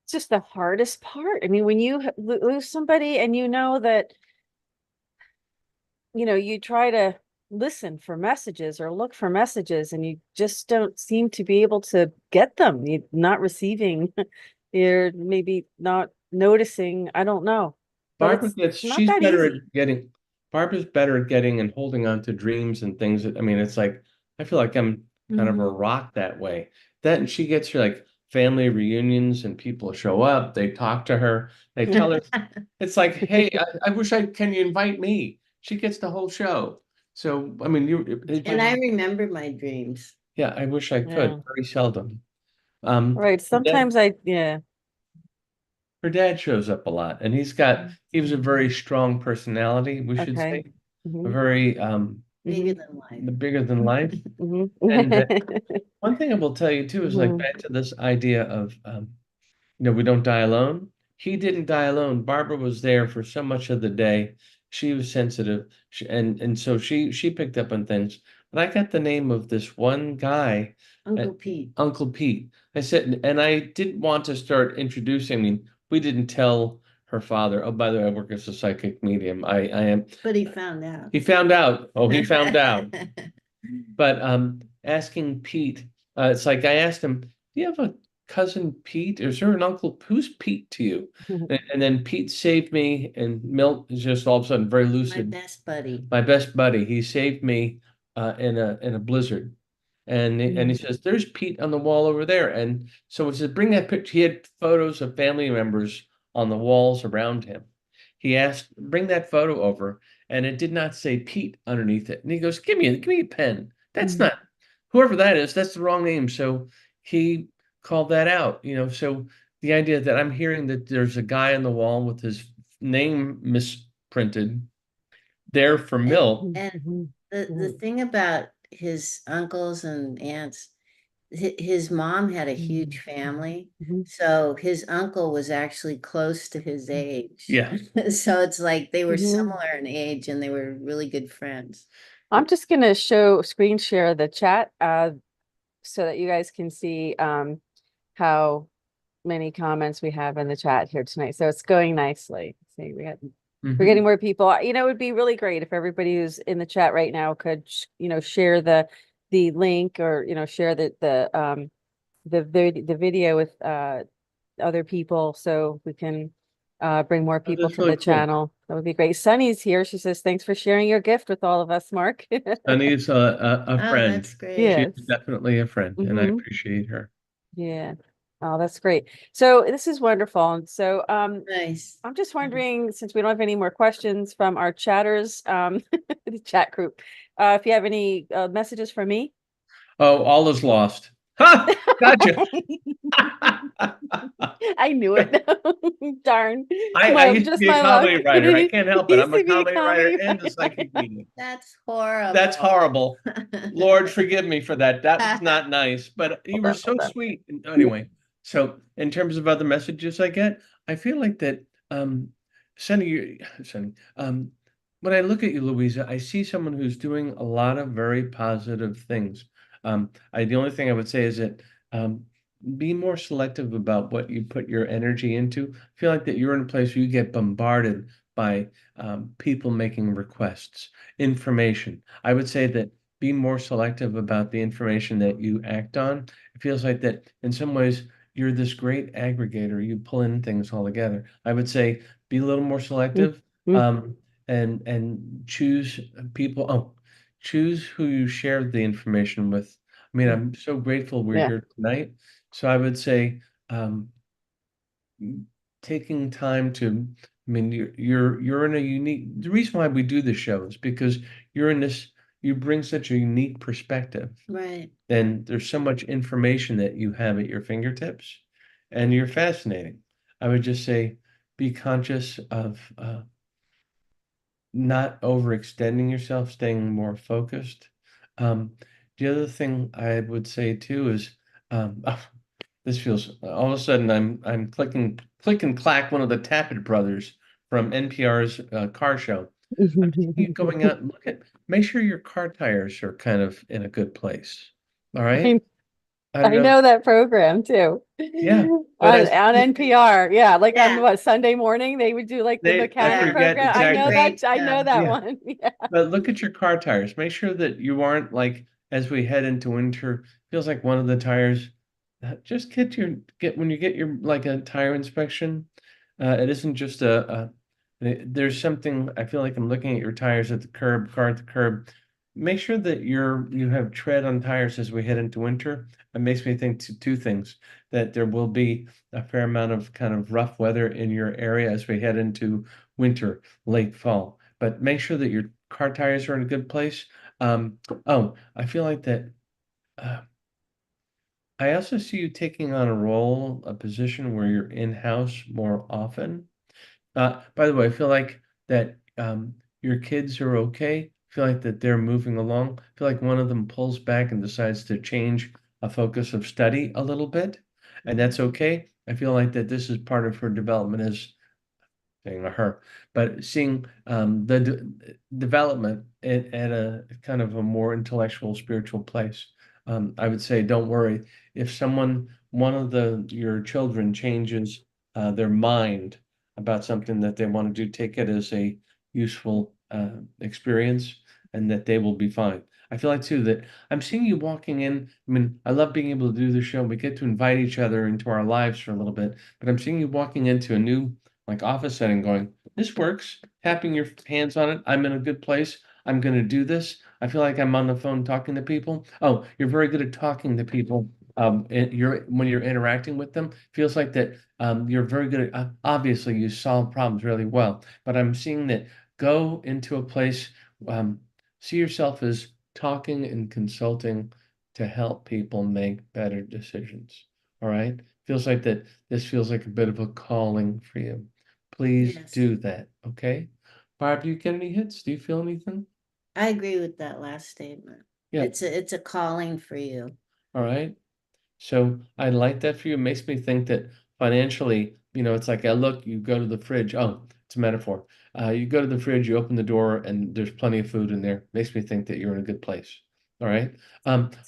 It's just the hardest part. I mean, when you lose somebody and you know that, you try to listen for messages or look for messages and you just don't seem to be able to get them. You're not receiving, you're maybe not noticing. I don't know. But Barbara it's gets, not she's that better easy. at getting, Barbara's better at getting and holding on to dreams and things that, I mean, it's like, I feel like I'm kind of a Mhm. rock that way. That, and she gets her like family reunions and people show up, they talk to her, they tell her, it's like, hey, I wish can you invite me? She gets the whole show. So, I mean, And I remember my dreams. yeah, I wish I could, Yeah. very seldom. Um, Right. her dad, Sometimes yeah. her dad shows up a lot and he was a very strong personality, we should Okay. say, a Hmm. very, Bigger Hmm. than life. bigger than life. Hmm. And one thing I will tell you too is like Hmm. back to this idea of we don't die alone. He didn't die alone. Barbara was there for so much of the day. She was sensitive, and so she picked up on things. But I got the name of this one guy, uh, Uncle Pete. Uncle Pete. I said, and I didn't want to start introducing. I mean, we didn't tell her father. Oh, by the way, I work as a psychic medium. I am. But he found out. He found out. Oh, he found out. But asking Pete, it's like I asked him, "Do you have a cousin Pete? Is there an uncle? Who's Pete to you?" And then Pete saved me, and Milt is just all of a sudden very My lucid. best buddy. My best buddy, he saved me in a blizzard, and he says, "There's Pete on the wall over there." And so he says, "Bring that picture." He had photos of family members on the walls around him. He asked, "Bring that photo over," and it did not say Pete underneath it. And he goes, give me a pen. That's not whoever that is. That's the wrong name." So he called that out. So the idea that I'm hearing that there's a guy on the wall with his name misprinted there for Milt. And the thing about his uncles and aunts, his mom had a huge family. So his uncle was actually close to his age. Yeah. So it's like they were Mhm. similar in age and they were really good friends. I'm just gonna screen share the chat so that you guys can see how many comments we have in the chat here tonight. So it's going nicely. See, we're getting Mhm. more people. It would be really great if everybody who's in the chat right now could, share the link or, share the video with other people so we can bring more Oh, people that's to really the cool. channel. That would be great. Sunny's here. She says, thanks for sharing your gift with all of us, Mark. Sunny is a Oh, friend. that's great. She Yes. is definitely a friend, and I Hmm. appreciate her. Yeah. Oh, that's great. So this is wonderful. And so Nice. I'm just wondering, since we don't have any more questions from our chatters, the chat group, if you have any messages for me. Oh, all is lost. Ha! Gotcha. I knew it. Darn. I My used to just be a my luck. comedy writer. I can't help it. Used I'm a to be a comedy writer comedy and a writer. psychic medium. That's horrible. That's horrible. Lord, forgive me for that. That was not nice, but you Hold were on, so hold on. sweet. Anyway, so in terms of other messages I get, I feel like that sending you sending when I look at you, Louisa, I see someone who's doing a lot of very positive things. The only thing I would say is that be more selective about what you put your energy into. I feel like that you're in a place where you get bombarded by people making requests, information. I would say that be more selective about the information that you act on. It feels like that in some ways you're this great aggregator. You pull in things all together. I would say be a little more selective, Mhm. and choose people. Oh, choose who you share the information with. I mean, I'm so grateful we're Yeah. here tonight. So I would say, taking time to, I mean, you're in a unique, the reason why we do this show is because you're in this, you bring such a unique perspective, Right. and there's so much information that you have at your fingertips, and you're fascinating. I would just say be conscious of not overextending yourself, staying more focused. Um, the other thing I would say too is, this feels, all of a sudden I'm clicking click and clack one of the Tappet brothers from NPR's car show. I'm thinking you going out and make sure your car tires are kind of in a good place. All right. I, I don't I know. know that program too. Yeah, but On NPR. Yeah, like on Yeah. what, Sunday morning they would do like the I mechanic Yeah. forget program. It's a exactly. great I know show. that Yeah. one. Yeah. But look at your car tires. Make sure that you aren't like, as we head into winter, feels like one of the tires. Just get when you get your like a tire inspection. It isn't just there's something, I feel like I'm looking at your tires at the curb, car at the curb. Make sure that you have tread on tires as we head into winter. It makes me think two things, that there will be a fair amount of kind of rough weather in your area as we head into winter, late fall. But make sure that your car tires are in a good place. Oh, I feel like that. Uh, I also see you taking on a position where you're in-house more often. By the way, I feel like that your kids are okay. I feel like that they're moving along. I feel like one of them pulls back and decides to change a focus of study a little bit, and that's okay. I feel like that this is part of her development as saying her, but seeing the development at a kind of a more intellectual, spiritual place. I would say, don't worry if one of your children changes their mind about something that they want to do. Take it as a useful experience, and that they will be fine. I feel like too that I'm seeing you walking in. I mean, I love being able to do the show. We get to invite each other into our lives for a little bit, but I'm seeing you walking into a new like office setting going, this works, tapping your hands on it. I'm in a good place. I'm going to do this. I feel like I'm on the phone talking to people. Oh, you're very good at talking to people. When you're interacting with them, feels like that. You're very good at, obviously you solve problems really well, but I'm seeing that go into a place, um, see yourself as talking and consulting to help people make better decisions. All right. Feels like that. This feels like a bit of a calling for you. Please Yes. do that. Okay. Barb, do you get any hits? Do you feel anything? I agree with that last statement. Yeah. It's a calling for you. All right. So I like that for you. It makes me think that financially, it's like I look, you go to the fridge. Oh, it's a metaphor. You go to the fridge, you open the door, and there's plenty of food in there. Makes me think that you're in a good place. All right.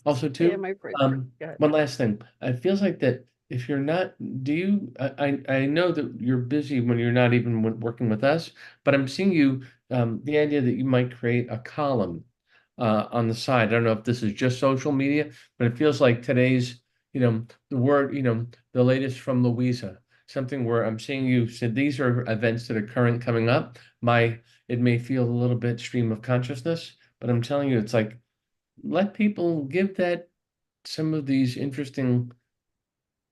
Also Yeah, too, my fridge. Go ahead. one last thing. It feels like that if you're not, do you, I know that you're busy when you're not even working with us, but I'm seeing you, the idea that you might create a column on the side. I don't know if this is just social media, but it feels like today's, the word, the latest from Louisa, something where I'm seeing you said these are events that are current coming up. It may feel a little bit stream of consciousness, but I'm telling you, it's like, let people give that some of these interesting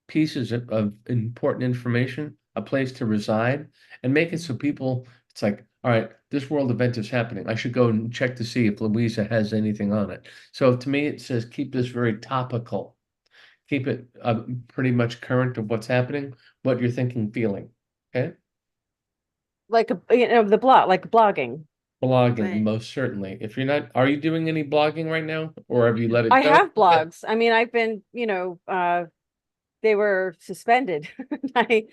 pieces of important information a place to reside, and make it so people, it's like, all right, this world event is happening. I should go and check to see if Louisa has anything on it. So to me, it says keep this very topical, keep it pretty much current of what's happening, what you're thinking, feeling. Okay. Like the blog, like blogging. Blogging, Right. most certainly. If you're not, are you doing any blogging right now, or have you let it I go? have blogs. I mean, I've been, they were suspended. I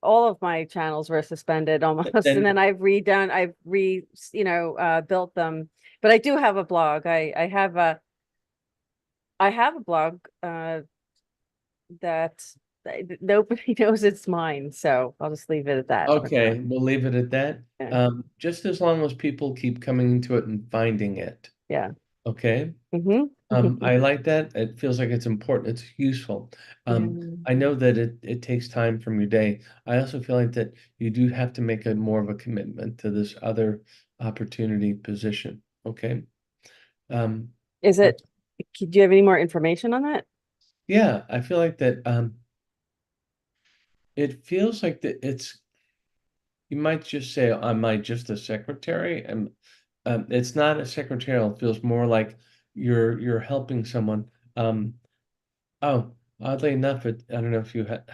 all of my channels were suspended almost, and Then then built them. But I do have a blog. I have a blog that nobody knows it's mine, so I'll just leave it at that for now. okay, we'll leave it at that. Yeah. Just as long as people keep coming to it and finding it. Yeah. Okay. Mhm. I like that. It feels like it's important. It's useful. Mm. I know that it takes time from your day. I also feel like that you do have to make a more of a commitment to this other opportunity position. Okay. Um, Is uh, it, do you have any more information on that? yeah, I feel like that it feels like that you might just say, am I just a secretary? And it's not a secretarial, it feels more like you're helping someone. Um, oh, oddly enough, I don't know if you had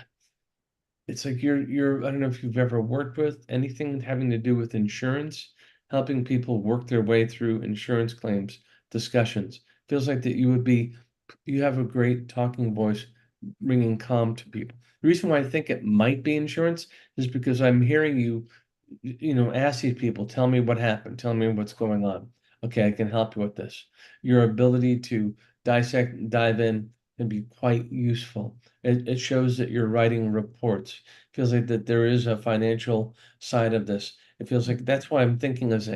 it's like I don't know if you've ever worked with anything having to do with insurance, helping people work their way through insurance claims discussions. Feels like that you have a great talking voice, bringing calm to people. The reason why I think it might be insurance is because I'm hearing you ask these people, tell me what happened, tell me what's going on. Okay, I can help you with this. Your ability to dissect and dive in can be quite useful. It shows that you're writing reports. Feels like that there is a financial side of this. It feels like that's why I'm thinking, is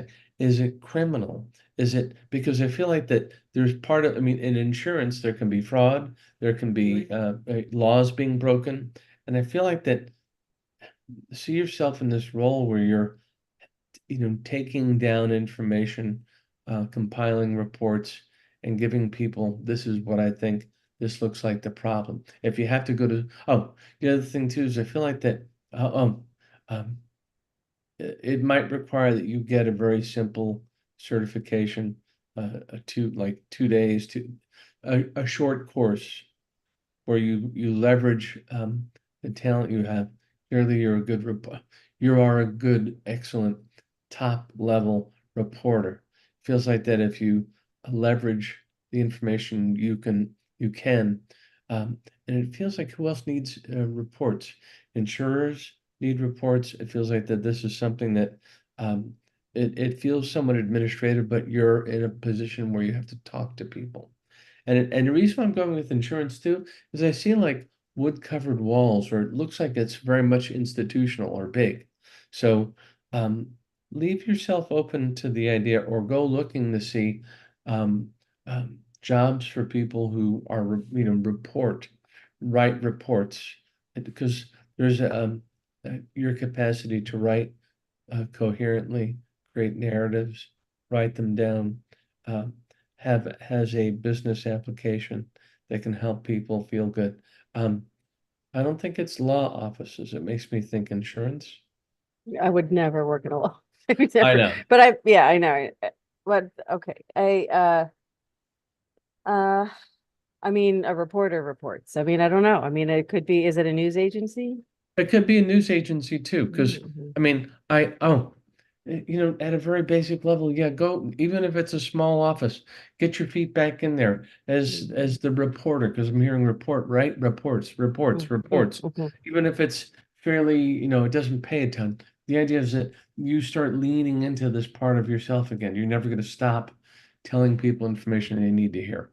it criminal? Is it because I feel like that there's part of, I mean, in insurance, there can be fraud, there can be laws being broken. And I feel like that see yourself in this role where you're taking down information, compiling reports, and giving people, this is what I think this looks like the problem. If you have to go to, oh, the other thing too is I feel like that, um, it might require that you get a very simple certification, like 2 days to a short course where you leverage the talent you have. Clearly, you are a good, excellent, top level reporter. Feels like that if you leverage the information you can, um, and it feels like who else needs reports? Insurers need reports. It feels like that this is something that um, it feels somewhat administrative, but you're in a position where you have to talk to people. And the reason I'm going with insurance too is I see like wood covered walls, or it looks like it's very much institutional or big. So um, leave yourself open to the idea, or go looking to see um, jobs for people who are write reports, because there's your capacity to write coherently, create narratives, write them down, uh, has a business application that can help people feel good. Um, I don't think it's law offices. It makes me think insurance. I would never work in a law. I would I never, know. but yeah, I know. But okay. Uh, I mean, a reporter reports. I mean, I don't know. I mean, it could be, is it a news agency? It could be a news agency too, because Mhm. I mean, at a very basic level, yeah, go even if it's a small office, get your feet back in there as the reporter, because I'm hearing report, right? Reports, reports, reports. Mhm. Even if it's fairly, it doesn't pay a ton. The idea is that you start leaning into this part of yourself again. You're never going to stop telling people information they need to hear.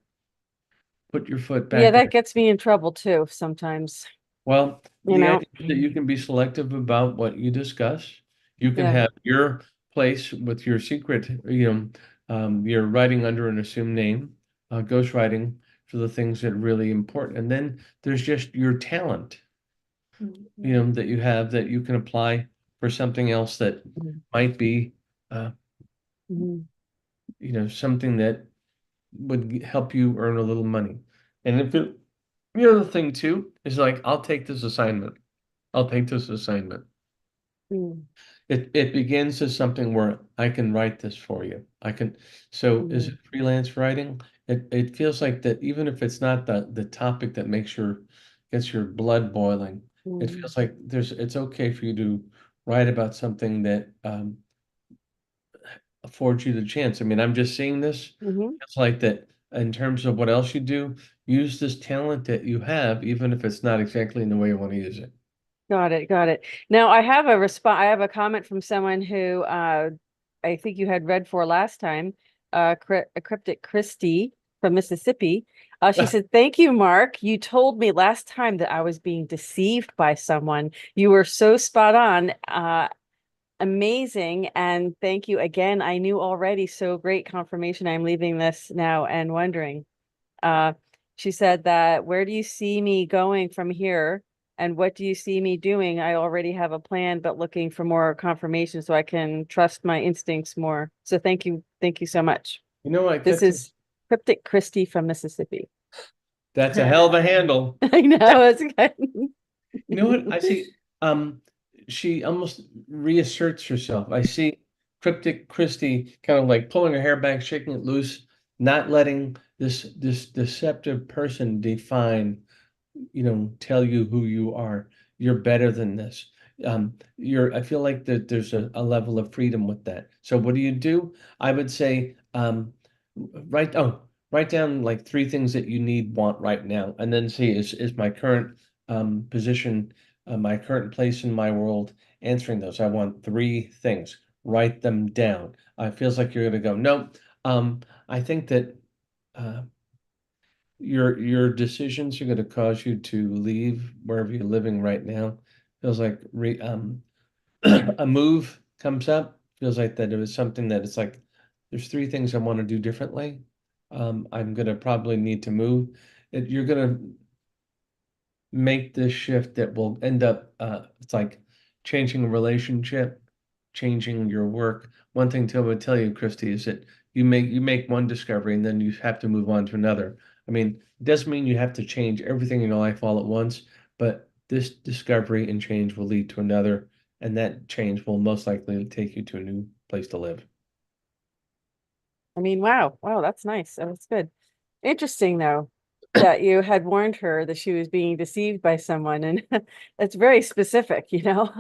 Put your foot Yeah, back in. that gets me in trouble too sometimes, Well, you the know? idea is that you can be selective about what you discuss. You can Yeah. have your place with your secret, you're writing under an assumed name, ghostwriting for the things that are really important. And then there's just your talent, that you have that you can apply for something else that Mhm. might be, uh, Mhm. something that would help you earn a little money. And the other thing too is like, I'll take this assignment. I'll take this assignment. Mhm. It begins as something where I can write this for you. So is it Mhm. freelance writing? It feels like that even if it's not the topic that gets your blood boiling, it Mhm. feels like it's okay for you to write about something that affords you the chance. I mean, I'm just seeing this. Mhm. It's like that in terms of what else you do, use this talent that you have, even if it's not exactly in the way you want to use it. Got it, got it. Now I have a response. I have a comment from someone who I think you had read for last time, Cryptic Christie from Mississippi. She said, "Thank you, Mark. You told me last time that I was being deceived by someone. You were so spot on. amazing. And thank you again. I knew already, so great confirmation. I'm leaving this now and wondering. Uh, she said that, where do you see me going from here? And what do you see me doing? I already have a plan, but looking for more confirmation so I can trust my instincts more. So thank you. Thank you so much. You know, I This got is Cryptic Christie from Mississippi. that's a hell of a handle. I know. It's good. You know what? I see she almost reasserts herself. I see Cryptic Christie kind of like pulling her hair back, shaking it loose, not letting this deceptive person define, tell you who you are. You're better than this. I feel like that there's a level of freedom with that. So what do? I would say write write down like three things that you want right now, and then see is my current position, my current place in my world answering those. I want three things. Write them down. It feels like you're gonna go, no. I think that uh, your decisions are going to cause you to leave wherever you're living right now. Feels like a move comes up. Feels like that it was something that it's like there's three things I want to do differently. I'm gonna probably need to move. You're gonna make this shift that will end up it's like changing a relationship, changing your work. One thing I would tell you, Christy, is that you make one discovery and then you have to move on to another. I mean, it doesn't mean you have to change everything in your life all at once, but this discovery and change will lead to another, and that change will most likely take you to a new place to live. I mean, wow. Wow, that's nice. That's good. Interesting, though, that you had warned her that she was being deceived by someone, and that's very specific, you know?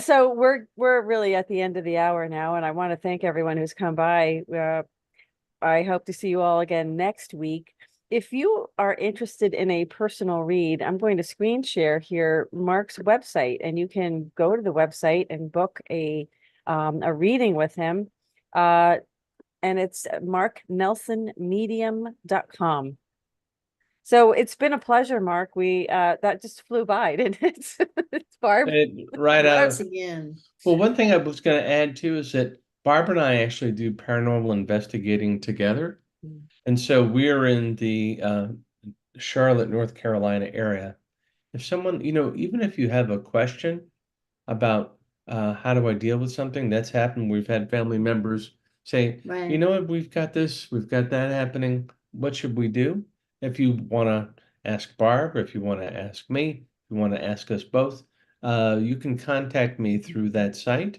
So we're really at the end of the hour now, and I want to thank everyone who's come by. I hope to see you all again next week. If you are interested in a personal read, I'm going to screen share here Mark's website, and you can go to the website and book a reading with him. And it's marknelsonmedium.com. So it's been a pleasure, Mark. We that just flew by, didn't it? It's Barb. Right out Once of again. Well, one thing I was going to add too is that Barbara and I actually do paranormal investigating together. Mm. And so we're in the Charlotte, North Carolina area. If someone, even if you have a question about how do I deal with something that's happened, we've had family members say, you Right. know what, we've got this, we've got that happening. What should we do? If you want to ask Barb, or if you want to ask me, if you want to ask us both, you can contact me through that site,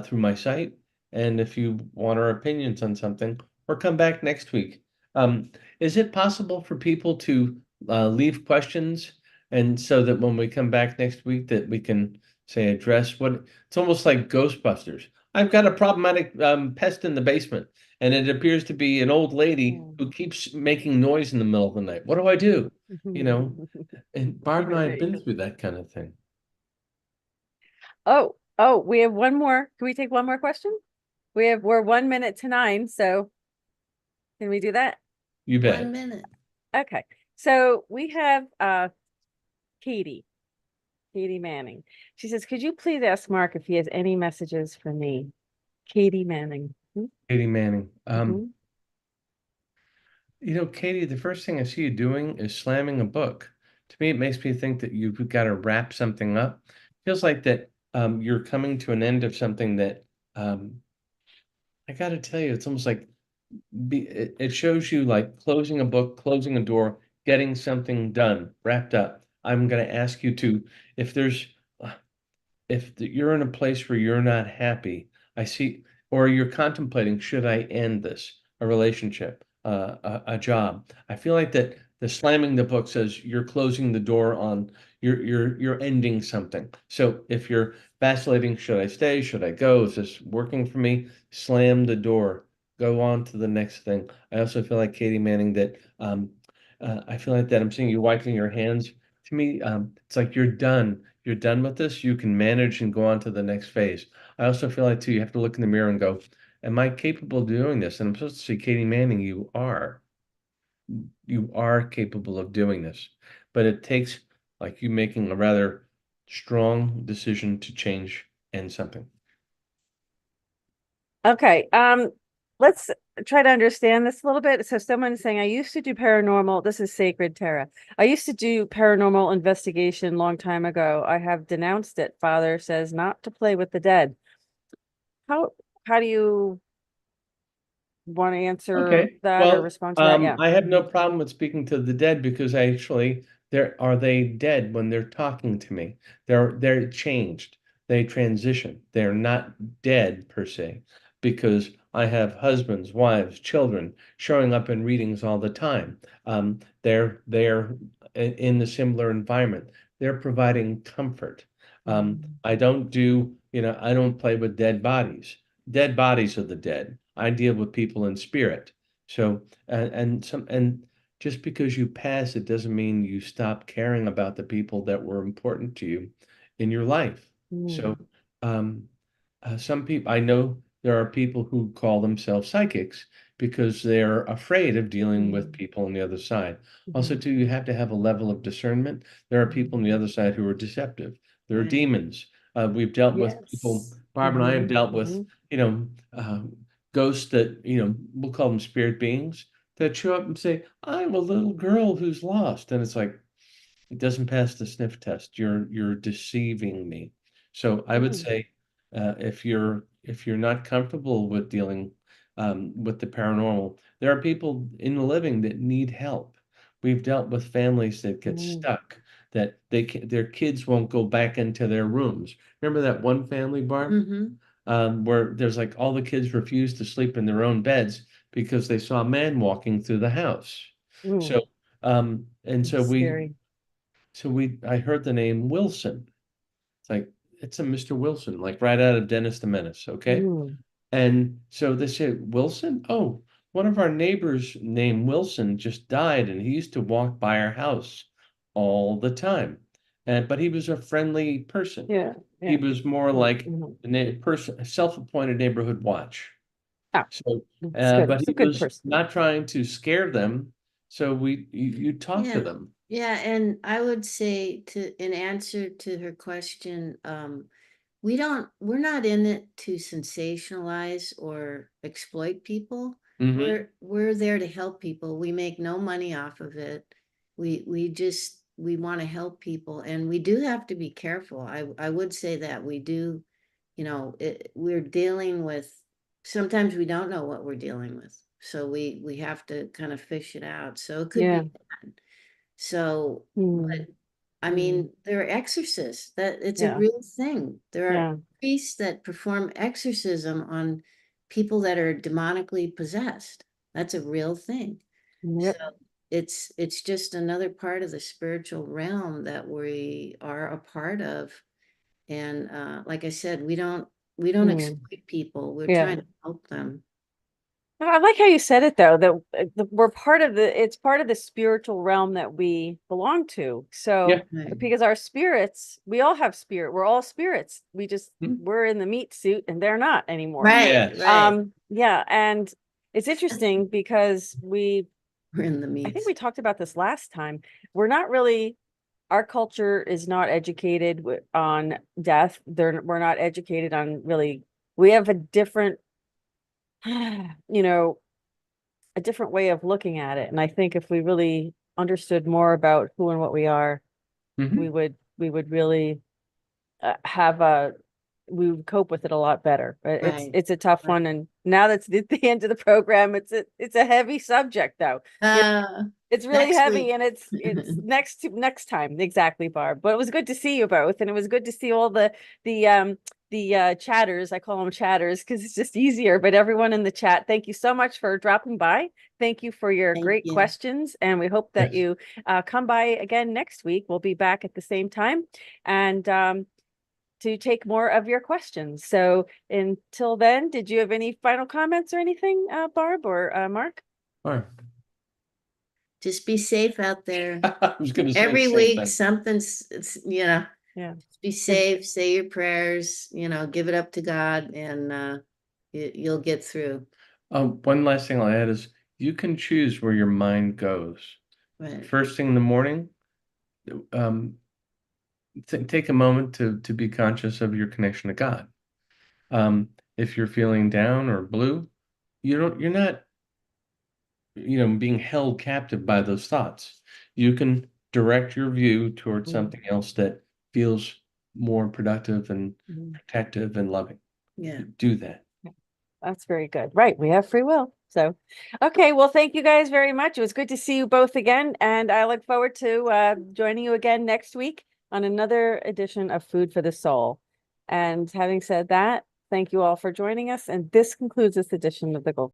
through my site. And if you want our opinions on something, or come back next week. Um, is it possible for people to leave questions, and so that when we come back next week that we can say address what it's almost like Ghostbusters. I've got a problematic pest in the basement, and it appears to be an old lady who keeps making noise in the middle of the night. What do I do? You know, and Barb and I have been through that kind of thing. Oh, we have one more. Can we take one more question? We're 1 minute to 9, so can we do that? You 1 bet. minute. Okay. So we have Katie Manning. She says, could you please ask Mark if he has any messages for me? Katie Manning. Katie Manning. Mhm. Katie, the first thing I see you doing is slamming a book. To me, it makes me think that you've got to wrap something up. Feels like that you're coming to an end of something that I got to tell you, it's almost like it shows you like closing a book, closing a door, getting something done, wrapped up. I'm going to ask you to, if there's you're in a place where you're not happy, I see, or you're contemplating, should I end this, a relationship, a job? I feel like that the slamming the book says you're closing the door on, you're ending something. So if you're vacillating, should I stay? Should I go? Is this working for me? Slam the door. Go on to the next thing. I also feel like Katie Manning that I feel like that I'm seeing you wiping your hands. To me, it's like you're done with this, you can manage and go on to the next phase. I also feel like too, you have to look in the mirror and go, am I capable of doing this? And I'm supposed to say, Katie Manning, you are. You are capable of doing this. But it takes like you making a rather strong decision to change end something. Okay, let's try to understand this a little bit. So someone is saying, I used to do paranormal. This is Sacred Terra. I used to do paranormal investigation long time ago. I have denounced it. Father says not to play with the dead. How how do you want to answer Okay, that or well, respond to that? Yeah. I have no problem with speaking to the dead because actually, they dead when they're talking to me? They're changed. They transition. They're not dead per se, because I have husbands, wives, children showing up in readings all the time. They're in the similar environment. They're providing comfort. I don't do, I don't play with dead bodies. Dead bodies are the dead. I deal with people in spirit. So, and just because you pass, it doesn't mean you stop caring about the people that were important to you in your life. So, Mm. um, some people, I know there are people who call themselves psychics because they're afraid of dealing with Mm. people on the other side. Also, Mhm. too, you have to have a level of discernment. There are people on the other side who are deceptive. There are Right. demons. We've dealt with people, Yes. Barb and I have Mhm. dealt with, Mhm. ghosts that, we'll call them spirit beings that show up and say, I'm a little girl who's lost. And it's like, it doesn't pass the sniff test. You're deceiving me. So I would Mm. say, if you're not comfortable with dealing with the paranormal, there are people in the living that need help. We've dealt with families that get Mm. stuck, that their kids won't go back into their rooms. Remember that one family, Barb, Mm-hmm. where there's like all the kids refused to sleep in their own beds because they saw a man walking through the house. Mm. So, and so Scary. I heard the name Wilson. It's like, it's a Mr. Wilson, like right out of Dennis the Menace, okay? Mm. And so they said, Wilson? Oh, one of our neighbors named Wilson just died, and he used to walk by our house all the time. But he was a friendly person. Yeah. He Yeah. was more Mm. like Mhm. a self-appointed neighborhood watch. Oh, So, it's good. but It's a he good was person. not trying to scare them. So you talk to Yeah. them. Yeah, and I would say in answer to her question, we're not in it to sensationalize or exploit people. Hmm. We're there to help people. We make no money off of it. We want to help people, and we do have to be careful. I would say that we do, we're dealing with, sometimes we don't know what we're dealing with. So we have to kind of fish it out. So it could Yeah. be bad. So, Mm. but I Mm. mean, there are exorcists, that it's a Yeah. real thing. There are Yeah. priests that perform exorcism on people that are demonically possessed. That's a real thing. So Yep. it's just another part of the spiritual realm that we are a part of. And like I said, we don't Mm. exploit people. We're Yeah. trying to help them. I like how you said it though, that we're part of it's part of the spiritual realm that we belong to. So Yeah. Right. because our spirits, we all have spirit. We're all spirits. Hmm. We're in the meat suit and they're not anymore. Right, Yes. right. Yeah, and it's interesting because We're in the I think meats. we talked about this last time. We're not really, our culture is not educated on death. We're not educated on really, we have a different, you know, a different way of looking at it. And I think if we really understood more about who and what we are, Hmm. we would really have we would cope with it a lot better. But Right. it's a tough Right. one. And now that's the end of the program. It's a heavy subject though. It's really Next heavy week. and it's next time. Exactly, Barb. But it was good to see you both. And it was good to see all the chatters. I call them chatters because it's just easier. But everyone in the chat, thank you so much for dropping by. Thank you for your Thank great you. questions. And we hope that Yes. you come by again next week. We'll be back at the same time and to take more of your questions. So until then, did you have any final comments or anything, Barb or Mark? All right. Just be safe out there. I was going to say the Every same week, thing. something's, Yeah. be safe, say your prayers, give it up to God, and you'll get through. One last thing I'll add is you can choose where your mind goes. Right. First thing in the morning, um, take a moment to be conscious of your connection to God. If you're feeling down or blue, you're not, being held captive by those thoughts. You can direct your view towards Mm. something else that feels more productive and Mhm. protective and loving. Yeah. Do that. That's very good. Right. We have free will. So, okay. Well, thank you guys very much. It was good to see you both again. And I look forward to joining you again next week on another edition of Food for the Soul. And having said that, thank you all for joining us. And this concludes this edition of the Gold